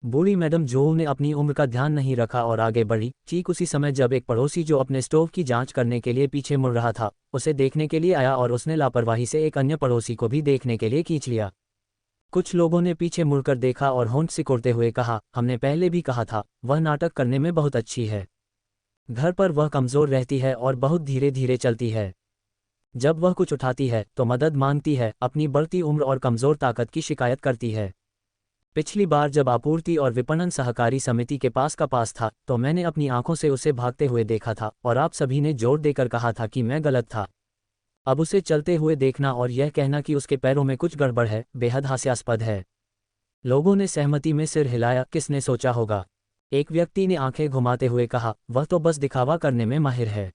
बूढ़ी madam जो ने अपनी उम्र का ध्यान नहीं रखा और आगे बढ़ी। ठीक उसी समय जब एक पड़ोसी जो अपने स्टोव की जांच करने के लिए पीछे मुड़ रहा था, उसे देखने के लिए आया और उसने लापरवाही से एक अन्य पड़ोसी को भी देखने के लिए खींच लिया। कुछ लोगों ने पीछे मुड़कर देखा और होंठ सिकोड़ते हुए कहा, हमने पहले भी कहा था, वह नाटक करने में बहुत अच्छी है। घर पर वह कमज़ोर रहती है और बहुत धीरे धीरे चलती है। जब वह कुछ उठाती है तो मदद मांगती है, अपनी बढ़ती उम्र और कमज़ोर ताकत की शिकायत करती है। पिछली बार जब आपूर्ति और विपणन सहकारी समिति के पास का पास था तो मैंने अपनी आंखों से उसे भागते हुए देखा था और आप सभी ने जोर देकर कहा था कि मैं गलत था। अब उसे चलते हुए देखना और यह कहना कि उसके पैरों में कुछ गड़बड़ है, बेहद हास्यास्पद है। लोगों ने सहमति में सिर हिलाया। किसने सोचा होगा? एक व्यक्ति ने आंखें घुमाते हुए कहा, वह तो बस दिखावा करने में माहिर है।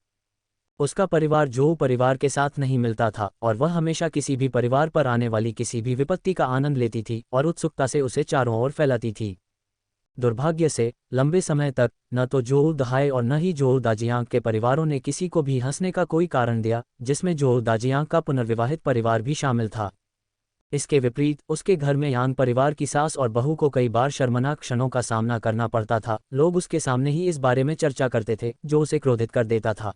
उसका परिवार जो परिवार के साथ नहीं मिलता था और वह हमेशा किसी भी परिवार पर आने वाली किसी भी विपत्ति का आनंद लेती थी और उत्सुकता से उसे चारों ओर फैलाती थी। दुर्भाग्य से लंबे समय तक न तो जोल दहाई और न ही जोल दाजियांग के परिवारों ने किसी को भी हंसने का कोई कारण दिया, जिसमें जोल दाजियांग का पुनर्विवाहित परिवार भी शामिल था। इसके विपरीत उसके घर में यांग परिवार की सास और बहू को कई बार शर्मनाक क्षणों का सामना करना पड़ता था। लोग उसके सामने ही इस बारे में चर्चा करते थे, जो उसे क्रोधित कर देता था।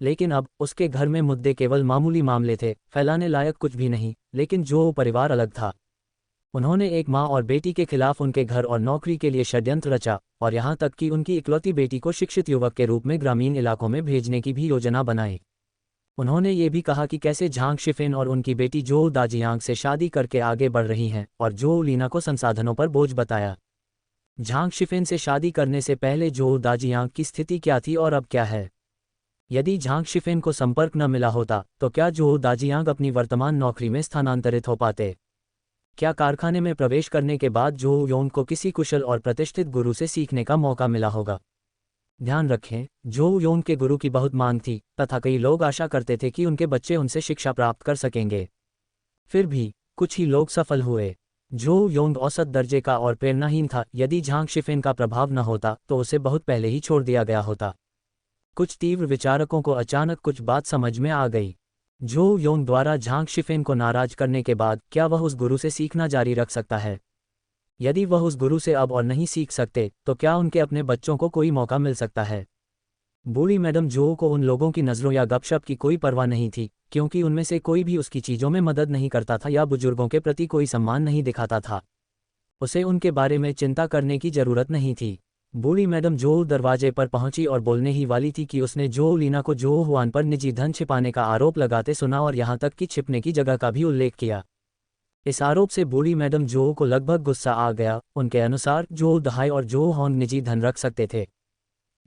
लेकिन अब उसके घर में मुद्दे केवल मामूली मामले थे, फैलाने लायक कुछ भी नहीं। लेकिन जो परिवार अलग था। उन्होंने एक माँ और बेटी के खिलाफ उनके घर और नौकरी के लिए षड्यंत्र रचा और यहाँ तक कि उनकी इकलौती बेटी को शिक्षित युवक के रूप में ग्रामीण इलाकों में भेजने की भी योजना बनाई। उन्होंने ये भी कहा कि कैसे झांग शिफिन और उनकी बेटी जो दाजियांग से शादी करके आगे बढ़ रही हैं और जो लीना को संसाधनों पर बोझ बताया। झांग शिफिन से शादी करने से पहले जो दाजियांग की स्थिति क्या थी और अब क्या है? यदि झांग शिफिन को संपर्क न मिला होता तो क्या जो दाजियांग अपनी वर्तमान नौकरी में स्थानांतरित हो पाते? क्या कारखाने में प्रवेश करने के बाद जो योन को किसी कुशल और प्रतिष्ठित गुरु से सीखने का मौका मिला होगा? ध्यान रखें, जो योन के गुरु की बहुत मांग थी तथा कई लोग आशा करते थे कि उनके बच्चे उनसे शिक्षा प्राप्त कर सकेंगे। फिर भी कुछ ही लोग सफल हुए। जो योंग औसत दर्जे का और प्रेरणाहीन था। यदि झांग शिफिन का प्रभाव न होता तो उसे बहुत पहले ही छोड़ दिया गया होता। कुछ तीव्र विचारकों को अचानक कुछ बात समझ में आ गई। जो योंग द्वारा झांग शिफिन को नाराज करने के बाद क्या वह उस गुरु से सीखना जारी रख सकता है? यदि वह उस गुरु से अब और नहीं सीख सकते तो क्या उनके अपने बच्चों को कोई मौका मिल सकता है? बूढ़ी मैडम जो को उन लोगों की नज़रों या गपशप की कोई परवाह नहीं थी, क्योंकि उनमें से कोई भी उसकी चीज़ों में मदद नहीं करता था या बुजुर्गों के प्रति कोई सम्मान नहीं दिखाता था। उसे उनके बारे में चिंता करने की जरूरत नहीं थी। बूढ़ी मैडम जो दरवाजे पर पहुंची और बोलने ही वाली थी कि उसने जो लीना को जो हुआन पर निजी धन छिपाने का आरोप लगाते सुना और यहाँ तक कि छिपने की जगह का भी उल्लेख किया। इस आरोप से बूढ़ी मैडम जो को लगभग गुस्सा आ गया। उनके अनुसार जो दहाई और जो हॉन्ग निजी धन रख सकते थे।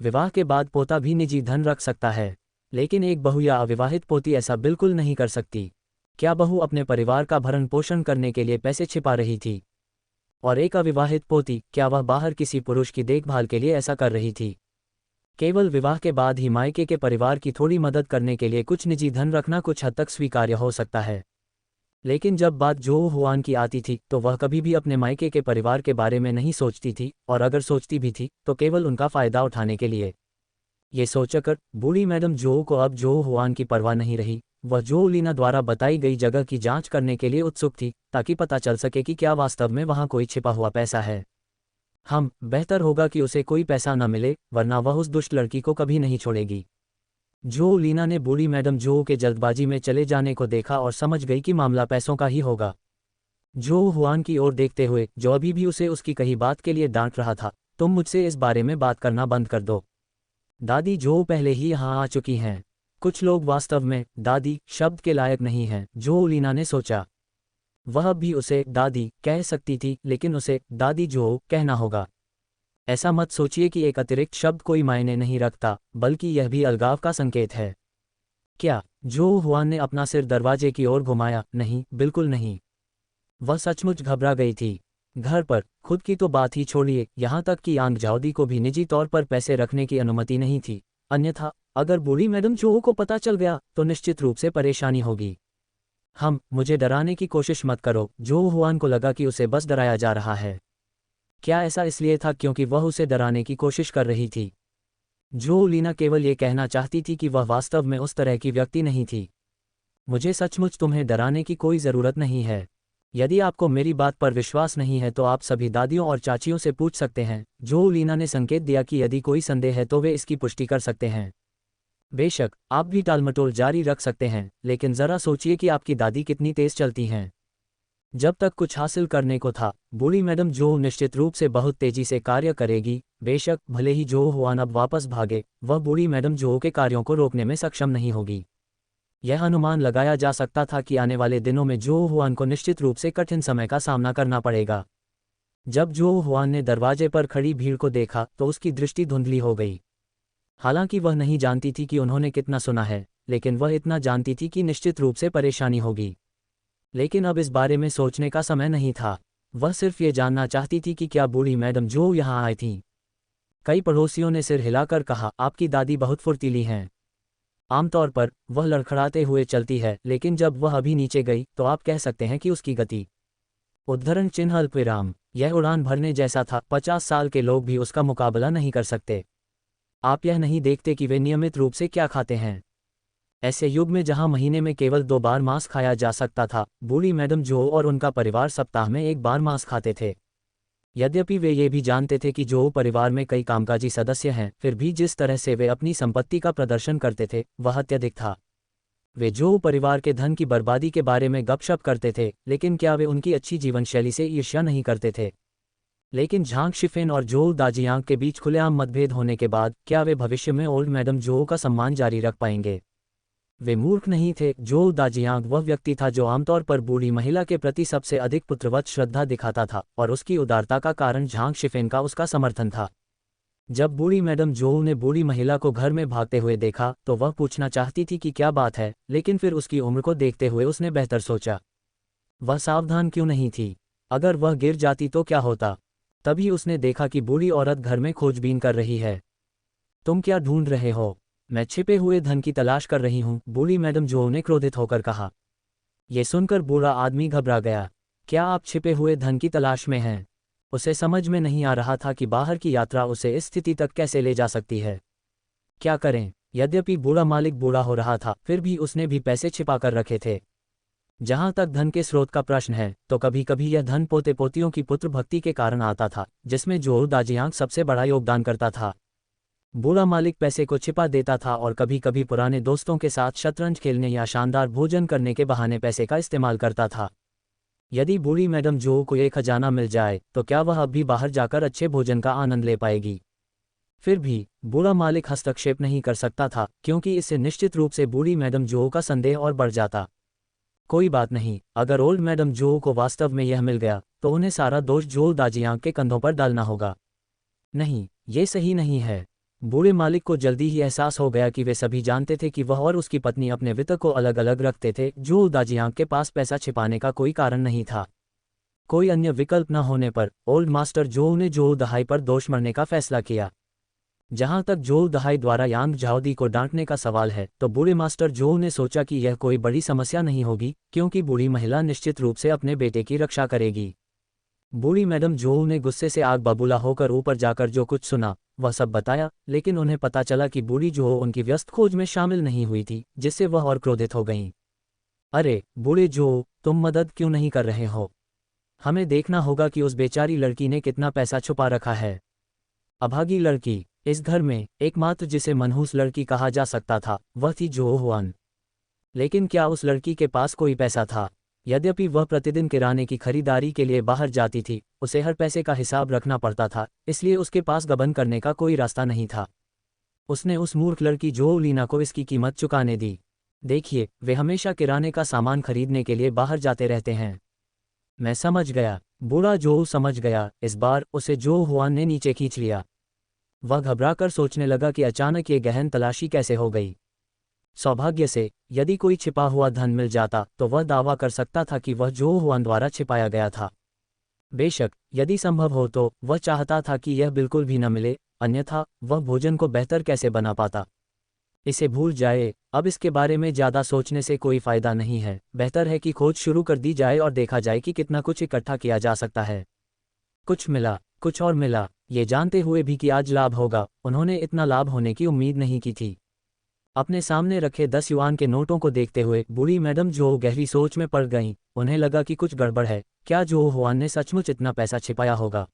विवाह के बाद पोता भी निजी धन रख सकता है, लेकिन एक बहू या अविवाहित पोती ऐसा बिल्कुल नहीं कर सकती। क्या बहू अपने परिवार का भरण पोषण करने के लिए पैसे छिपा रही थी? और एक अविवाहित पोती, क्या वह बाहर किसी पुरुष की देखभाल के लिए ऐसा कर रही थी? केवल विवाह के बाद ही मायके के परिवार की थोड़ी मदद करने के लिए कुछ निजी धन रखना कुछ हद तक स्वीकार्य हो सकता है। लेकिन जब बात जो हुआन की आती थी तो वह कभी भी अपने मायके के परिवार के बारे में नहीं सोचती थी, और अगर सोचती भी थी तो केवल उनका फ़ायदा उठाने के लिए। ये सोचकर बूढ़ी मैडम जो को अब जो हुआन की परवाह नहीं रही। वह जो लीना द्वारा बताई गई जगह की जांच करने के लिए उत्सुक थी, ताकि पता चल सके कि क्या वास्तव में वहाँ कोई छिपा हुआ पैसा है। बेहतर होगा कि उसे कोई पैसा न मिले, वरना वह उस दुष्ट लड़की को कभी नहीं छोड़ेगी। जो लीना ने बूढ़ी मैडम जो के जल्दबाजी में चले जाने को देखा और समझ गई कि मामला पैसों का ही होगा। जो हुआन की ओर देखते हुए, जो अभी भी उसे उसकी कही बात के लिए डांट रहा था, तुम मुझसे इस बारे में बात करना बंद कर दो। दादी जो पहले ही यहाँ आ चुकी हैं। कुछ लोग वास्तव में दादी शब्द के लायक नहीं हैं, जो लीना ने सोचा। वह भी उसे दादी कह सकती थी, लेकिन उसे दादी जो कहना होगा। ऐसा मत सोचिए कि एक अतिरिक्त शब्द कोई मायने नहीं रखता, बल्कि यह भी अलगाव का संकेत है। क्या? जो हुआन ने अपना सिर दरवाजे की ओर घुमाया। नहीं, बिल्कुल नहीं। वह सचमुच घबरा गई थी। घर पर खुद की तो बात ही छोड़िए, यहाँ तक कि यांग जाओदी को भी निजी तौर पर पैसे रखने की अनुमति नहीं थी। अन्यथा अगर बूढ़ी मैडम जो को पता चल गया तो निश्चित रूप से परेशानी होगी। मुझे डराने की कोशिश मत करो। जो हुआन को लगा कि उसे बस डराया जा रहा है। क्या ऐसा इसलिए था क्योंकि वह उसे डराने की कोशिश कर रही थी? जो लीना केवल ये कहना चाहती थी कि वह वास्तव में उस तरह की व्यक्ति नहीं थी। मुझे सचमुच तुम्हें डराने की कोई ज़रूरत नहीं है। यदि आपको मेरी बात पर विश्वास नहीं है तो आप सभी दादियों और चाचियों से पूछ सकते हैं। जो लीना ने संकेत दिया कि यदि कोई संदेह है तो वे इसकी पुष्टि कर सकते हैं। बेशक आप भी टालमटोल जारी रख सकते हैं, लेकिन जरा सोचिए कि आपकी दादी कितनी तेज चलती हैं। जब तक कुछ हासिल करने को था, बूढ़ी मैडम जो निश्चित रूप से बहुत तेजी से कार्य करेगी। बेशक भले ही जो हुआन अब वापस भागे, वह बूढ़ी मैडम जो के कार्यों को रोकने में सक्षम नहीं होगी। यह अनुमान लगाया जा सकता था कि आने वाले दिनों में जो हुआन को निश्चित रूप से कठिन समय का सामना करना पड़ेगा। जब जो हुआन ने दरवाजे पर खड़ी भीड़ को देखा तो उसकी दृष्टि धुंधली हो गई। हालांकि वह नहीं जानती थी कि उन्होंने कितना सुना है, लेकिन वह इतना जानती थी कि निश्चित रूप से परेशानी होगी। लेकिन अब इस बारे में सोचने का समय नहीं था। वह सिर्फ ये जानना चाहती थी कि क्या बूढ़ी मैडम जो यहाँ आई थीं। कई पड़ोसियों ने सिर हिलाकर कहा, आपकी दादी बहुत फुर्तीली हैं। आमतौर पर वह लड़खड़ाते हुए चलती है, लेकिन जब वह अभी नीचे गई तो आप कह सकते हैं कि उसकी गति उद्धरण चिन्ह अल्पविराम यह उड़ान भरने जैसा था। 50 साल के लोग भी उसका मुकाबला नहीं कर सकते। आप यह नहीं देखते कि वे नियमित रूप से क्या खाते हैं। ऐसे युग में जहां महीने में केवल 2 बार मांस खाया जा सकता था, बूढ़ी मैडम जो और उनका परिवार सप्ताह में 1 बार मांस खाते थे। यद्यपि वे ये भी जानते थे कि जो परिवार में कई कामकाजी सदस्य हैं, फिर भी जिस तरह से वे अपनी संपत्ति का प्रदर्शन करते थे वह अत्यधिक था। वे जो परिवार के धन की बर्बादी के बारे में गपशप करते थे, लेकिन क्या वे उनकी अच्छी जीवनशैली से ईर्ष्या नहीं करते थे? लेकिन झांग शिफेन और जो दाजियांग के बीच खुलेआम मतभेद होने के बाद क्या वे भविष्य में ओल्ड मैडम जो का सम्मान जारी रख पाएंगे? वे मूर्ख नहीं थे। जो दाजियांग वह व्यक्ति था जो आमतौर पर बूढ़ी महिला के प्रति सबसे अधिक पुत्रवत श्रद्धा दिखाता था, और उसकी उदारता का कारण झांग शिफेन का उसका समर्थन था। जब बूढ़ी मैडम जो ने बूढ़ी महिला को घर में भागते हुए देखा तो वह पूछना चाहती थी कि क्या बात है, लेकिन फिर उसकी उम्र को देखते हुए उसने बेहतर सोचा। वह सावधान क्यों नहीं थी? अगर वह गिर जाती तो क्या होता? तभी उसने देखा कि बूढ़ी औरत घर में खोजबीन कर रही है। तुम क्या ढूंढ रहे हो? मैं छिपे हुए धन की तलाश कर रही हूँ, बूढ़ी मैडम जो ने क्रोधित होकर कहा। यह सुनकर बूढ़ा आदमी घबरा गया। क्या आप छिपे हुए धन की तलाश में हैं? उसे समझ में नहीं आ रहा था कि बाहर की यात्रा उसे इस स्थिति तक कैसे ले जा सकती है। क्या करें? यद्यपि बूढ़ा मालिक बूढ़ा हो रहा था, फिर भी उसने भी पैसे छिपा कर रखे थे। जहां तक धन के स्रोत का प्रश्न है, तो कभी कभी यह धन पोते पोतियों की पुत्र भक्ति के कारण आता था, जिसमें जो दाजियांग सबसे बड़ा योगदान करता था। बूढ़ा मालिक पैसे को छिपा देता था और कभी कभी पुराने दोस्तों के साथ शतरंज खेलने या शानदार भोजन करने के बहाने पैसे का इस्तेमाल करता था। यदि बूढ़ी मैडम जो को एक खजाना मिल जाए तो क्या वह अब भी बाहर जाकर अच्छे भोजन का आनंद ले पाएगी? फिर भी बूढ़ा मालिक हस्तक्षेप नहीं कर सकता था, क्योंकि इससे निश्चित रूप से बूढ़ी मैडम जो का संदेह और बढ़ जाता। कोई बात नहीं, अगर ओल्ड मैडम जो को वास्तव में यह मिल गया तो उन्हें सारा दोष जो दाजियांग के कंधों पर डालना होगा। नहीं, ये सही नहीं है। बूढ़े मालिक को जल्दी ही एहसास हो गया कि वे सभी जानते थे कि वह और उसकी पत्नी अपने वित्त को अलग अलग रखते थे। जो दाजियांग के पास पैसा छिपाने का कोई कारण नहीं था। कोई अन्य विकल्प न होने पर ओल्ड मास्टर जो ने जो दहाई पर दोष मरने का फैसला किया। जहां तक जो दहाई द्वारा यांग झाओदी को डांटने का सवाल है, तो बूढ़े मास्टर जो ने सोचा कि यह कोई बड़ी समस्या नहीं होगी, क्योंकि बूढ़ी महिला निश्चित रूप से अपने बेटे की रक्षा करेगी। बूढ़ी मैडम जो ने गुस्से से आग बबूला होकर ऊपर जाकर जो कुछ सुना वह सब बताया, लेकिन उन्हें पता चला कि बूढ़ी जो उनकी व्यस्त खोज में शामिल नहीं हुई थी, जिससे वह और क्रोधित हो गईं। अरे बूढ़े जो, तुम मदद क्यों नहीं कर रहे हो? हमें देखना होगा कि उस बेचारी लड़की ने कितना पैसा छुपा रखा है। अभागी लड़की। इस घर में एकमात्र जिसे मनहूस लड़की कहा जा सकता था वह थी जो हुआन। लेकिन क्या उस लड़की के पास कोई पैसा था? यद्यपि वह प्रतिदिन किराने की खरीदारी के लिए बाहर जाती थी, उसे हर पैसे का हिसाब रखना पड़ता था, इसलिए उसके पास गबन करने का कोई रास्ता नहीं था। उसने उस मूर्ख लड़की जो लीना को इसकी कीमत चुकाने दी। देखिए, वे हमेशा किराने का सामान खरीदने के लिए बाहर जाते रहते हैं। मैं समझ गया। बूढ़ा जो समझ गया। इस बार उसे जो हुआन ने नीचे खींच लिया। वह घबराकर सोचने लगा कि अचानक ये गहन तलाशी कैसे हो गई। सौभाग्य से यदि कोई छिपा हुआ धन मिल जाता तो वह दावा कर सकता था कि वह जो हुआन द्वारा छिपाया गया था। बेशक यदि संभव हो तो वह चाहता था कि यह बिल्कुल भी न मिले, अन्यथा वह भोजन को बेहतर कैसे बना पाता। इसे भूल जाए, अब इसके बारे में ज़्यादा सोचने से कोई फ़ायदा नहीं है। बेहतर है कि खोज शुरू कर दी जाए और देखा जाए कि कितना कुछ इकट्ठा किया जा सकता है। कुछ मिला, कुछ और मिला, ये जानते हुए भी कि आज लाभ होगा। उन्होंने इतना लाभ होने की उम्मीद नहीं की थी। अपने सामने रखे 10 युआन के नोटों को देखते हुए बूढ़ी मैडम जो गहरी सोच में पड़ गईं। उन्हें लगा कि कुछ गड़बड़ है। क्या जो हुआन ने सचमुच इतना पैसा छिपाया होगा?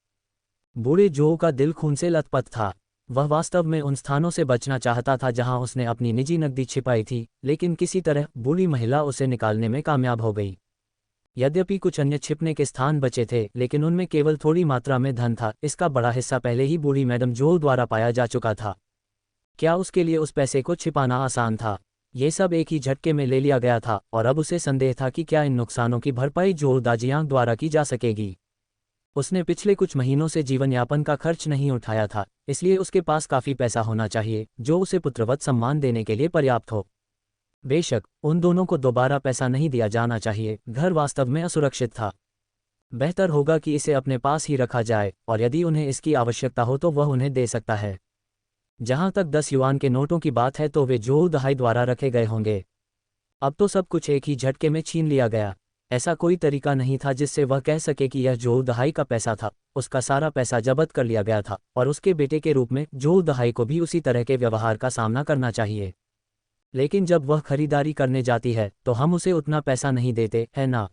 बूढ़े जो का दिल खून से लथपथ था। वह वास्तव में उन स्थानों से बचना चाहता था जहां उसने अपनी निजी नकदी छिपाई थी, लेकिन किसी तरह बूढ़ी महिला उसे निकालने में कामयाब हो गई। यद्यपि कुछ अन्य छिपने के स्थान बचे थे, लेकिन उनमें केवल थोड़ी मात्रा में धन था। इसका बड़ा हिस्सा पहले ही बूढ़ी मैडम जो द्वारा पाया जा चुका था। क्या उसके लिए उस पैसे को छिपाना आसान था? ये सब एक ही झटके में ले लिया गया था, और अब उसे संदेह था कि क्या इन नुकसानों की भरपाई जो दाजियांग द्वारा की जा सकेगी। उसने पिछले कुछ महीनों से जीवन यापन का खर्च नहीं उठाया था, इसलिए उसके पास काफ़ी पैसा होना चाहिए जो उसे पुत्रवत सम्मान देने के लिए पर्याप्त हो। बेशक उन दोनों को दोबारा पैसा नहीं दिया जाना चाहिए। घर वास्तव में असुरक्षित था। बेहतर होगा कि इसे अपने पास ही रखा जाए, और यदि उन्हें इसकी आवश्यकता हो तो वह उन्हें दे सकता है। जहां तक 10 युआन के नोटों की बात है तो वे जो दहाई द्वारा रखे गए होंगे। अब तो सब कुछ एक ही झटके में छीन लिया गया। ऐसा कोई तरीका नहीं था जिससे वह कह सके कि यह जो दहाई का पैसा था। उसका सारा पैसा जब्त कर लिया गया था, और उसके बेटे के रूप में जो दहाई को भी उसी तरह के व्यवहार का सामना करना चाहिए। लेकिन जब वह खरीदारी करने जाती है तो हम उसे उतना पैसा नहीं देते, है ना?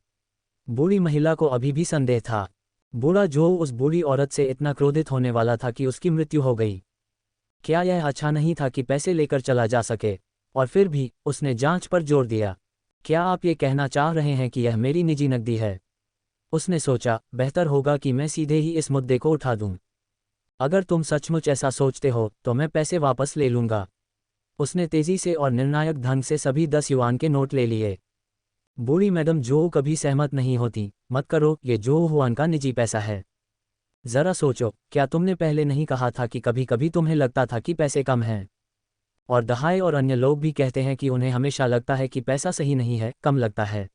बूढ़ी महिला को अभी भी संदेह था। बूढ़ा जो उस बूढ़ी औरत से इतना क्रोधित होने वाला था कि उसकी मृत्यु हो गई। क्या यह अच्छा नहीं था कि पैसे लेकर चला जा सके? और फिर भी उसने जांच पर जोर दिया। क्या आप ये कहना चाह रहे हैं कि यह मेरी निजी नकदी है? उसने सोचा, बेहतर होगा कि मैं सीधे ही इस मुद्दे को उठा दूं। अगर तुम सचमुच ऐसा सोचते हो तो मैं पैसे वापस ले लूंगा। उसने तेजी से और निर्णायक ढंग से सभी 10 युआन के नोट ले लिए। बूढ़ी मैडम जो कभी सहमत नहीं होती। मत करो, ये जो हुआन का निजी पैसा है। जरा सोचो, क्या तुमने पहले नहीं कहा था कि कभी कभी तुम्हें लगता था कि पैसे कम हैं? और दहाई और अन्य लोग भी कहते हैं कि उन्हें हमेशा लगता है कि पैसा सही नहीं है, कम लगता है।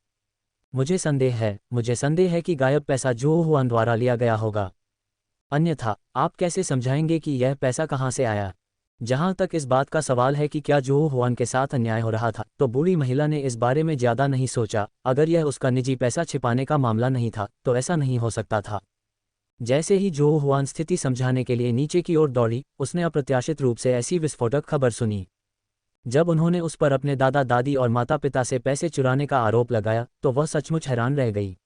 मुझे संदेह है कि गायब पैसा जो हुआन द्वारा लिया गया होगा। अन्यथा आप कैसे समझाएंगे कि यह पैसा कहाँ से आया? जहां तक इस बात का सवाल है कि क्या जो हुआन के साथ अन्याय हो रहा था, तो बूढ़ी महिला ने इस बारे में ज्यादा नहीं सोचा। अगर यह उसका निजी पैसा छिपाने का मामला नहीं था तो ऐसा नहीं हो सकता था। जैसे ही जो हुआन स्थिति समझाने के लिए नीचे की ओर दौड़ी, उसने अप्रत्याशित रूप से ऐसी विस्फोटक खबर सुनी। जब उन्होंने उस पर अपने दादा दादी और माता पिता से पैसे चुराने का आरोप लगाया तो वह सचमुच हैरान रह गई।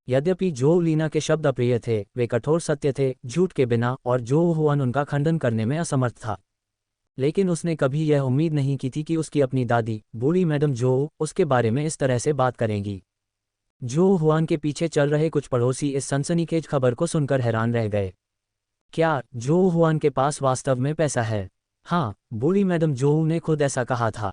यद्यपि जो लीना के शब्द अप्रिय थे, वे कठोर सत्य थे, झूठ के बिना, और जो हुआन उनका खंडन करने में असमर्थ था। लेकिन उसने कभी यह उम्मीद नहीं की थी कि उसकी अपनी दादी, बूढ़ी मैडम जो, उसके बारे में इस तरह से बात करेंगी। जो हुआन के पीछे चल रहे कुछ पड़ोसी इस सनसनीखेज खबर को सुनकर हैरान रह गए। क्या जो हुआन के पास वास्तव में पैसा है? हाँ, बूढ़ी मैडम जो ने खुद ऐसा कहा था।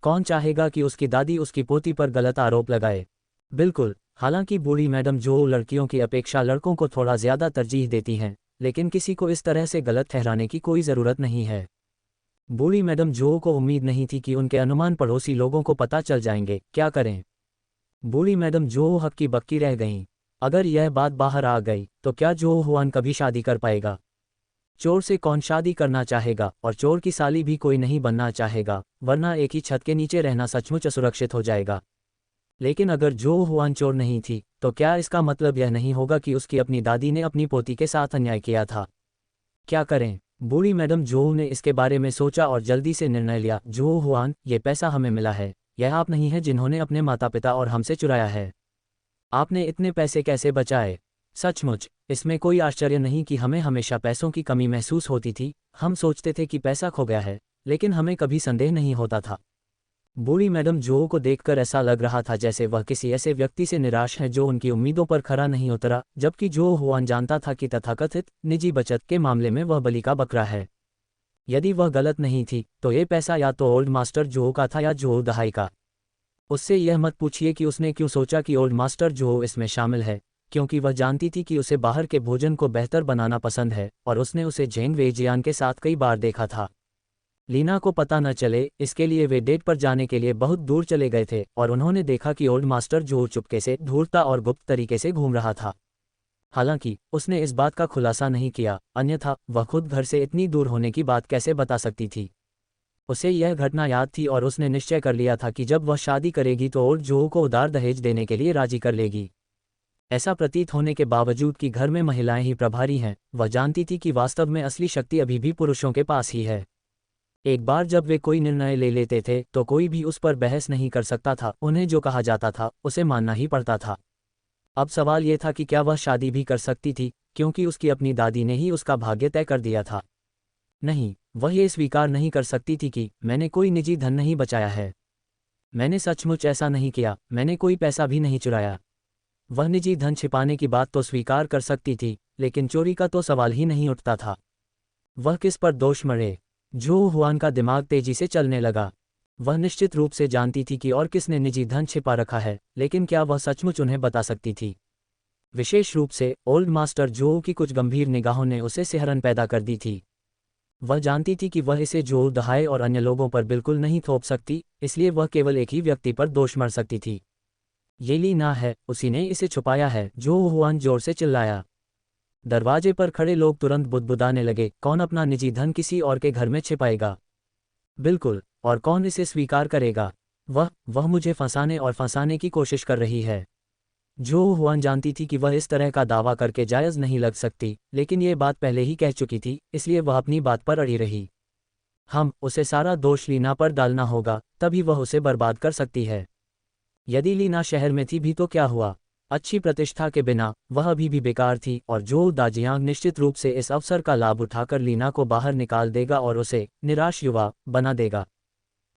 कौन चाहेगा कि उसकी दादी उसकी पोती पर गलत आरोप लगाए? बिल्कुल। हालांकि बूढ़ी मैडम जो लड़कियों की अपेक्षा लड़कों को थोड़ा ज्यादा तरजीह देती हैं, लेकिन किसी को इस तरह से गलत ठहराने की कोई ज़रूरत नहीं है। बूढ़ी मैडम जो को उम्मीद नहीं थी कि उनके अनुमान पड़ोसी लोगों को पता चल जाएंगे। क्या करें? बूढ़ी मैडम जो हक्की बक्की रह गईं। अगर यह बात बाहर आ गई तो क्या जो हुआन कभी शादी कर पाएगा? चोर से कौन शादी करना चाहेगा, और चोर की साली भी कोई नहीं बनना चाहेगा, वरना एक ही छत के नीचे रहना सचमुच असुरक्षित हो जाएगा। लेकिन अगर जो हुआन चोर नहीं थी तो क्या इसका मतलब यह नहीं होगा कि उसकी अपनी दादी ने अपनी पोती के साथ अन्याय किया था? क्या करें? बूढ़ी मैडम जो ने इसके बारे में सोचा और जल्दी से निर्णय लिया। जो हुआन, ये पैसा हमें मिला है। यह आप नहीं है जिन्होंने अपने माता पिता और हमसे चुराया है। आपने इतने पैसे कैसे बचाए? सचमुच इसमें कोई आश्चर्य नहीं कि हमें हमेशा पैसों की कमी महसूस होती थी। हम सोचते थे कि पैसा खो गया है, लेकिन हमें कभी संदेह नहीं होता था। बूढ़ी मैडम जो को देखकर ऐसा लग रहा था जैसे वह किसी ऐसे व्यक्ति से निराश है जो उनकी उम्मीदों पर खरा नहीं उतरा, जबकि जो हुआन जानता था कि तथाकथित निजी बचत के मामले में वह बलि का बकरा है। यदि वह गलत नहीं थी तो ये पैसा या तो ओल्ड मास्टर जो का था या जो दहाई का। उससे यह मत पूछिए कि उसने क्यों सोचा कि ओल्ड मास्टर जो इसमें शामिल है, क्योंकि वह जानती थी कि उसे बाहर के भोजन को बेहतर बनाना पसंद है, और उसने उसे झेंग वेजियान के साथ कई बार देखा था। लीना को पता न चले, इसके लिए वे डेट पर जाने के लिए बहुत दूर चले गए थे, और उन्होंने देखा कि ओल्ड मास्टर जो चुपके से, धूर्तता और गुप्त तरीके से घूम रहा था। हालांकि उसने इस बात का खुलासा नहीं किया, अन्यथा वह खुद घर से इतनी दूर होने की बात कैसे बता सकती थी। उसे यह घटना याद थी और उसने निश्चय कर लिया था कि जब वह शादी करेगी तो ओल्ड जो को उदार दहेज देने के लिए राजी कर लेगी। ऐसा प्रतीत होने के बावजूद कि घर में महिलाएं ही प्रभारी हैं, वह जानती थी कि वास्तव में असली शक्ति अभी भी पुरुषों के पास ही है। एक बार जब वे कोई निर्णय ले लेते थे तो कोई भी उस पर बहस नहीं कर सकता था, उन्हें जो कहा जाता था उसे मानना ही पड़ता था। अब सवाल ये था कि क्या वह शादी भी कर सकती थी, क्योंकि उसकी अपनी दादी ने ही उसका भाग्य तय कर दिया था। नहीं, वह ये स्वीकार नहीं कर सकती थी कि मैंने कोई निजी धन नहीं बचाया है। मैंने सचमुच ऐसा नहीं किया, मैंने कोई पैसा भी नहीं चुराया। वह निजी धन छिपाने की बात तो स्वीकार कर सकती थी, लेकिन चोरी का तो सवाल ही नहीं उठता था। वह किस पर दोष मरे? जो हुआन का दिमाग तेजी से चलने लगा। वह निश्चित रूप से जानती थी कि और किसने निजी धन छिपा रखा है, लेकिन क्या वह सचमुच उन्हें बता सकती थी? विशेष रूप से ओल्ड मास्टर जो की कुछ गंभीर निगाहों ने उसे सिहरन पैदा कर दी थी। वह जानती थी कि वह इसे जो दहाई और अन्य लोगों पर बिल्कुल नहीं थोप सकती, इसलिए वह केवल एक ही व्यक्ति पर दोष मर सकती थी। ये ली ना है, उसी ने इसे छुपाया है, जो हुआन जोर से चिल्लाया। दरवाजे पर खड़े लोग तुरंत बुदबुदाने लगे, कौन अपना निजी धन किसी और के घर में छिपाएगा? बिल्कुल, और कौन इसे स्वीकार करेगा? वह मुझे फंसाने और फंसाने की कोशिश कर रही है। जो हुआन जानती थी कि वह इस तरह का दावा करके जायज़ नहीं लग सकती, लेकिन ये बात पहले ही कह चुकी थी, इसलिए वह अपनी बात पर अड़ी रही। उसे सारा दोष लीना पर डालना होगा, तभी वह उसे बर्बाद कर सकती है। यदि लीना शहर में थी भी तो क्या हुआ? अच्छी प्रतिष्ठा के बिना वह अभी भी बेकार थी, और जो दाजियांग निश्चित रूप से इस अवसर का लाभ उठाकर लीना को बाहर निकाल देगा और उसे निराश युवा बना देगा।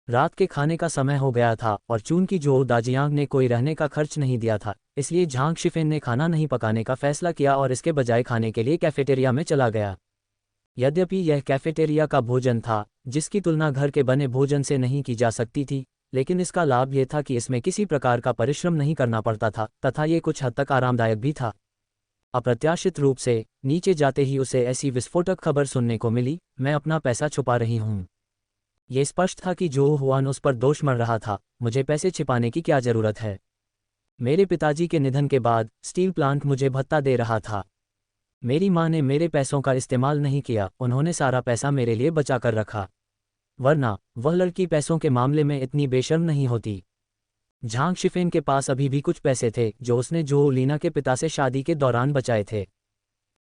रात के खाने का समय हो गया था, और चूंकि जो दाजियांग ने कोई रहने का खर्च नहीं दिया था, इसलिए झांग शिफेन ने खाना नहीं पकाने का फैसला किया और इसके बजाय खाने के लिए कैफेटेरिया में चला गया। यद्यपि यह कैफेटेरिया का भोजन था, जिसकी तुलना घर के बने भोजन से नहीं की जा सकती थी, लेकिन इसका लाभ यह था कि इसमें किसी प्रकार का परिश्रम नहीं करना पड़ता था, तथा ये कुछ हद तक आरामदायक भी था। अप्रत्याशित रूप से नीचे जाते ही उसे ऐसी विस्फोटक खबर सुनने को मिली, मैं अपना पैसा छुपा रही हूँ। ये स्पष्ट था कि जो हुआन उस पर दोष मर रहा था, मुझे पैसे छिपाने की क्या जरूरत है? मेरे पिताजी के निधन के बाद स्टील प्लांट मुझे भत्ता दे रहा था। मेरी माँ ने मेरे पैसों का इस्तेमाल नहीं किया, उन्होंने सारा पैसा मेरे लिए बचा कर रखा। वरना वह लड़की पैसों के मामले में इतनी बेशर्म नहीं होती। झांग शिफेन के पास अभी भी कुछ पैसे थे जो उसने जो लीना के पिता से शादी के दौरान बचाए थे।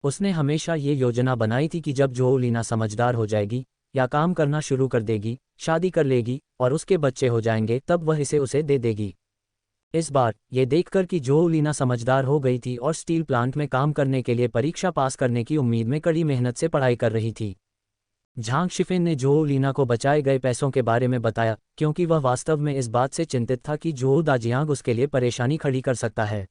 उसने हमेशा ये योजना बनाई थी कि जब जो लीना समझदार हो जाएगी या काम करना शुरू कर देगी, शादी कर लेगी और उसके बच्चे हो जाएंगे, तब वह इसे उसे दे देगी। इस बार ये देखकर कि जो लीना समझदार हो गई थी और स्टील प्लांट में काम करने के लिए परीक्षा पास करने की उम्मीद में कड़ी मेहनत से पढ़ाई कर रही थी, झांग शिफेन ने जो लीना को बचाए गए पैसों के बारे में बताया, क्योंकि वह वास्तव में इस बात से चिंतित था कि जो दाजियांग उसके लिए परेशानी खड़ी कर सकता है।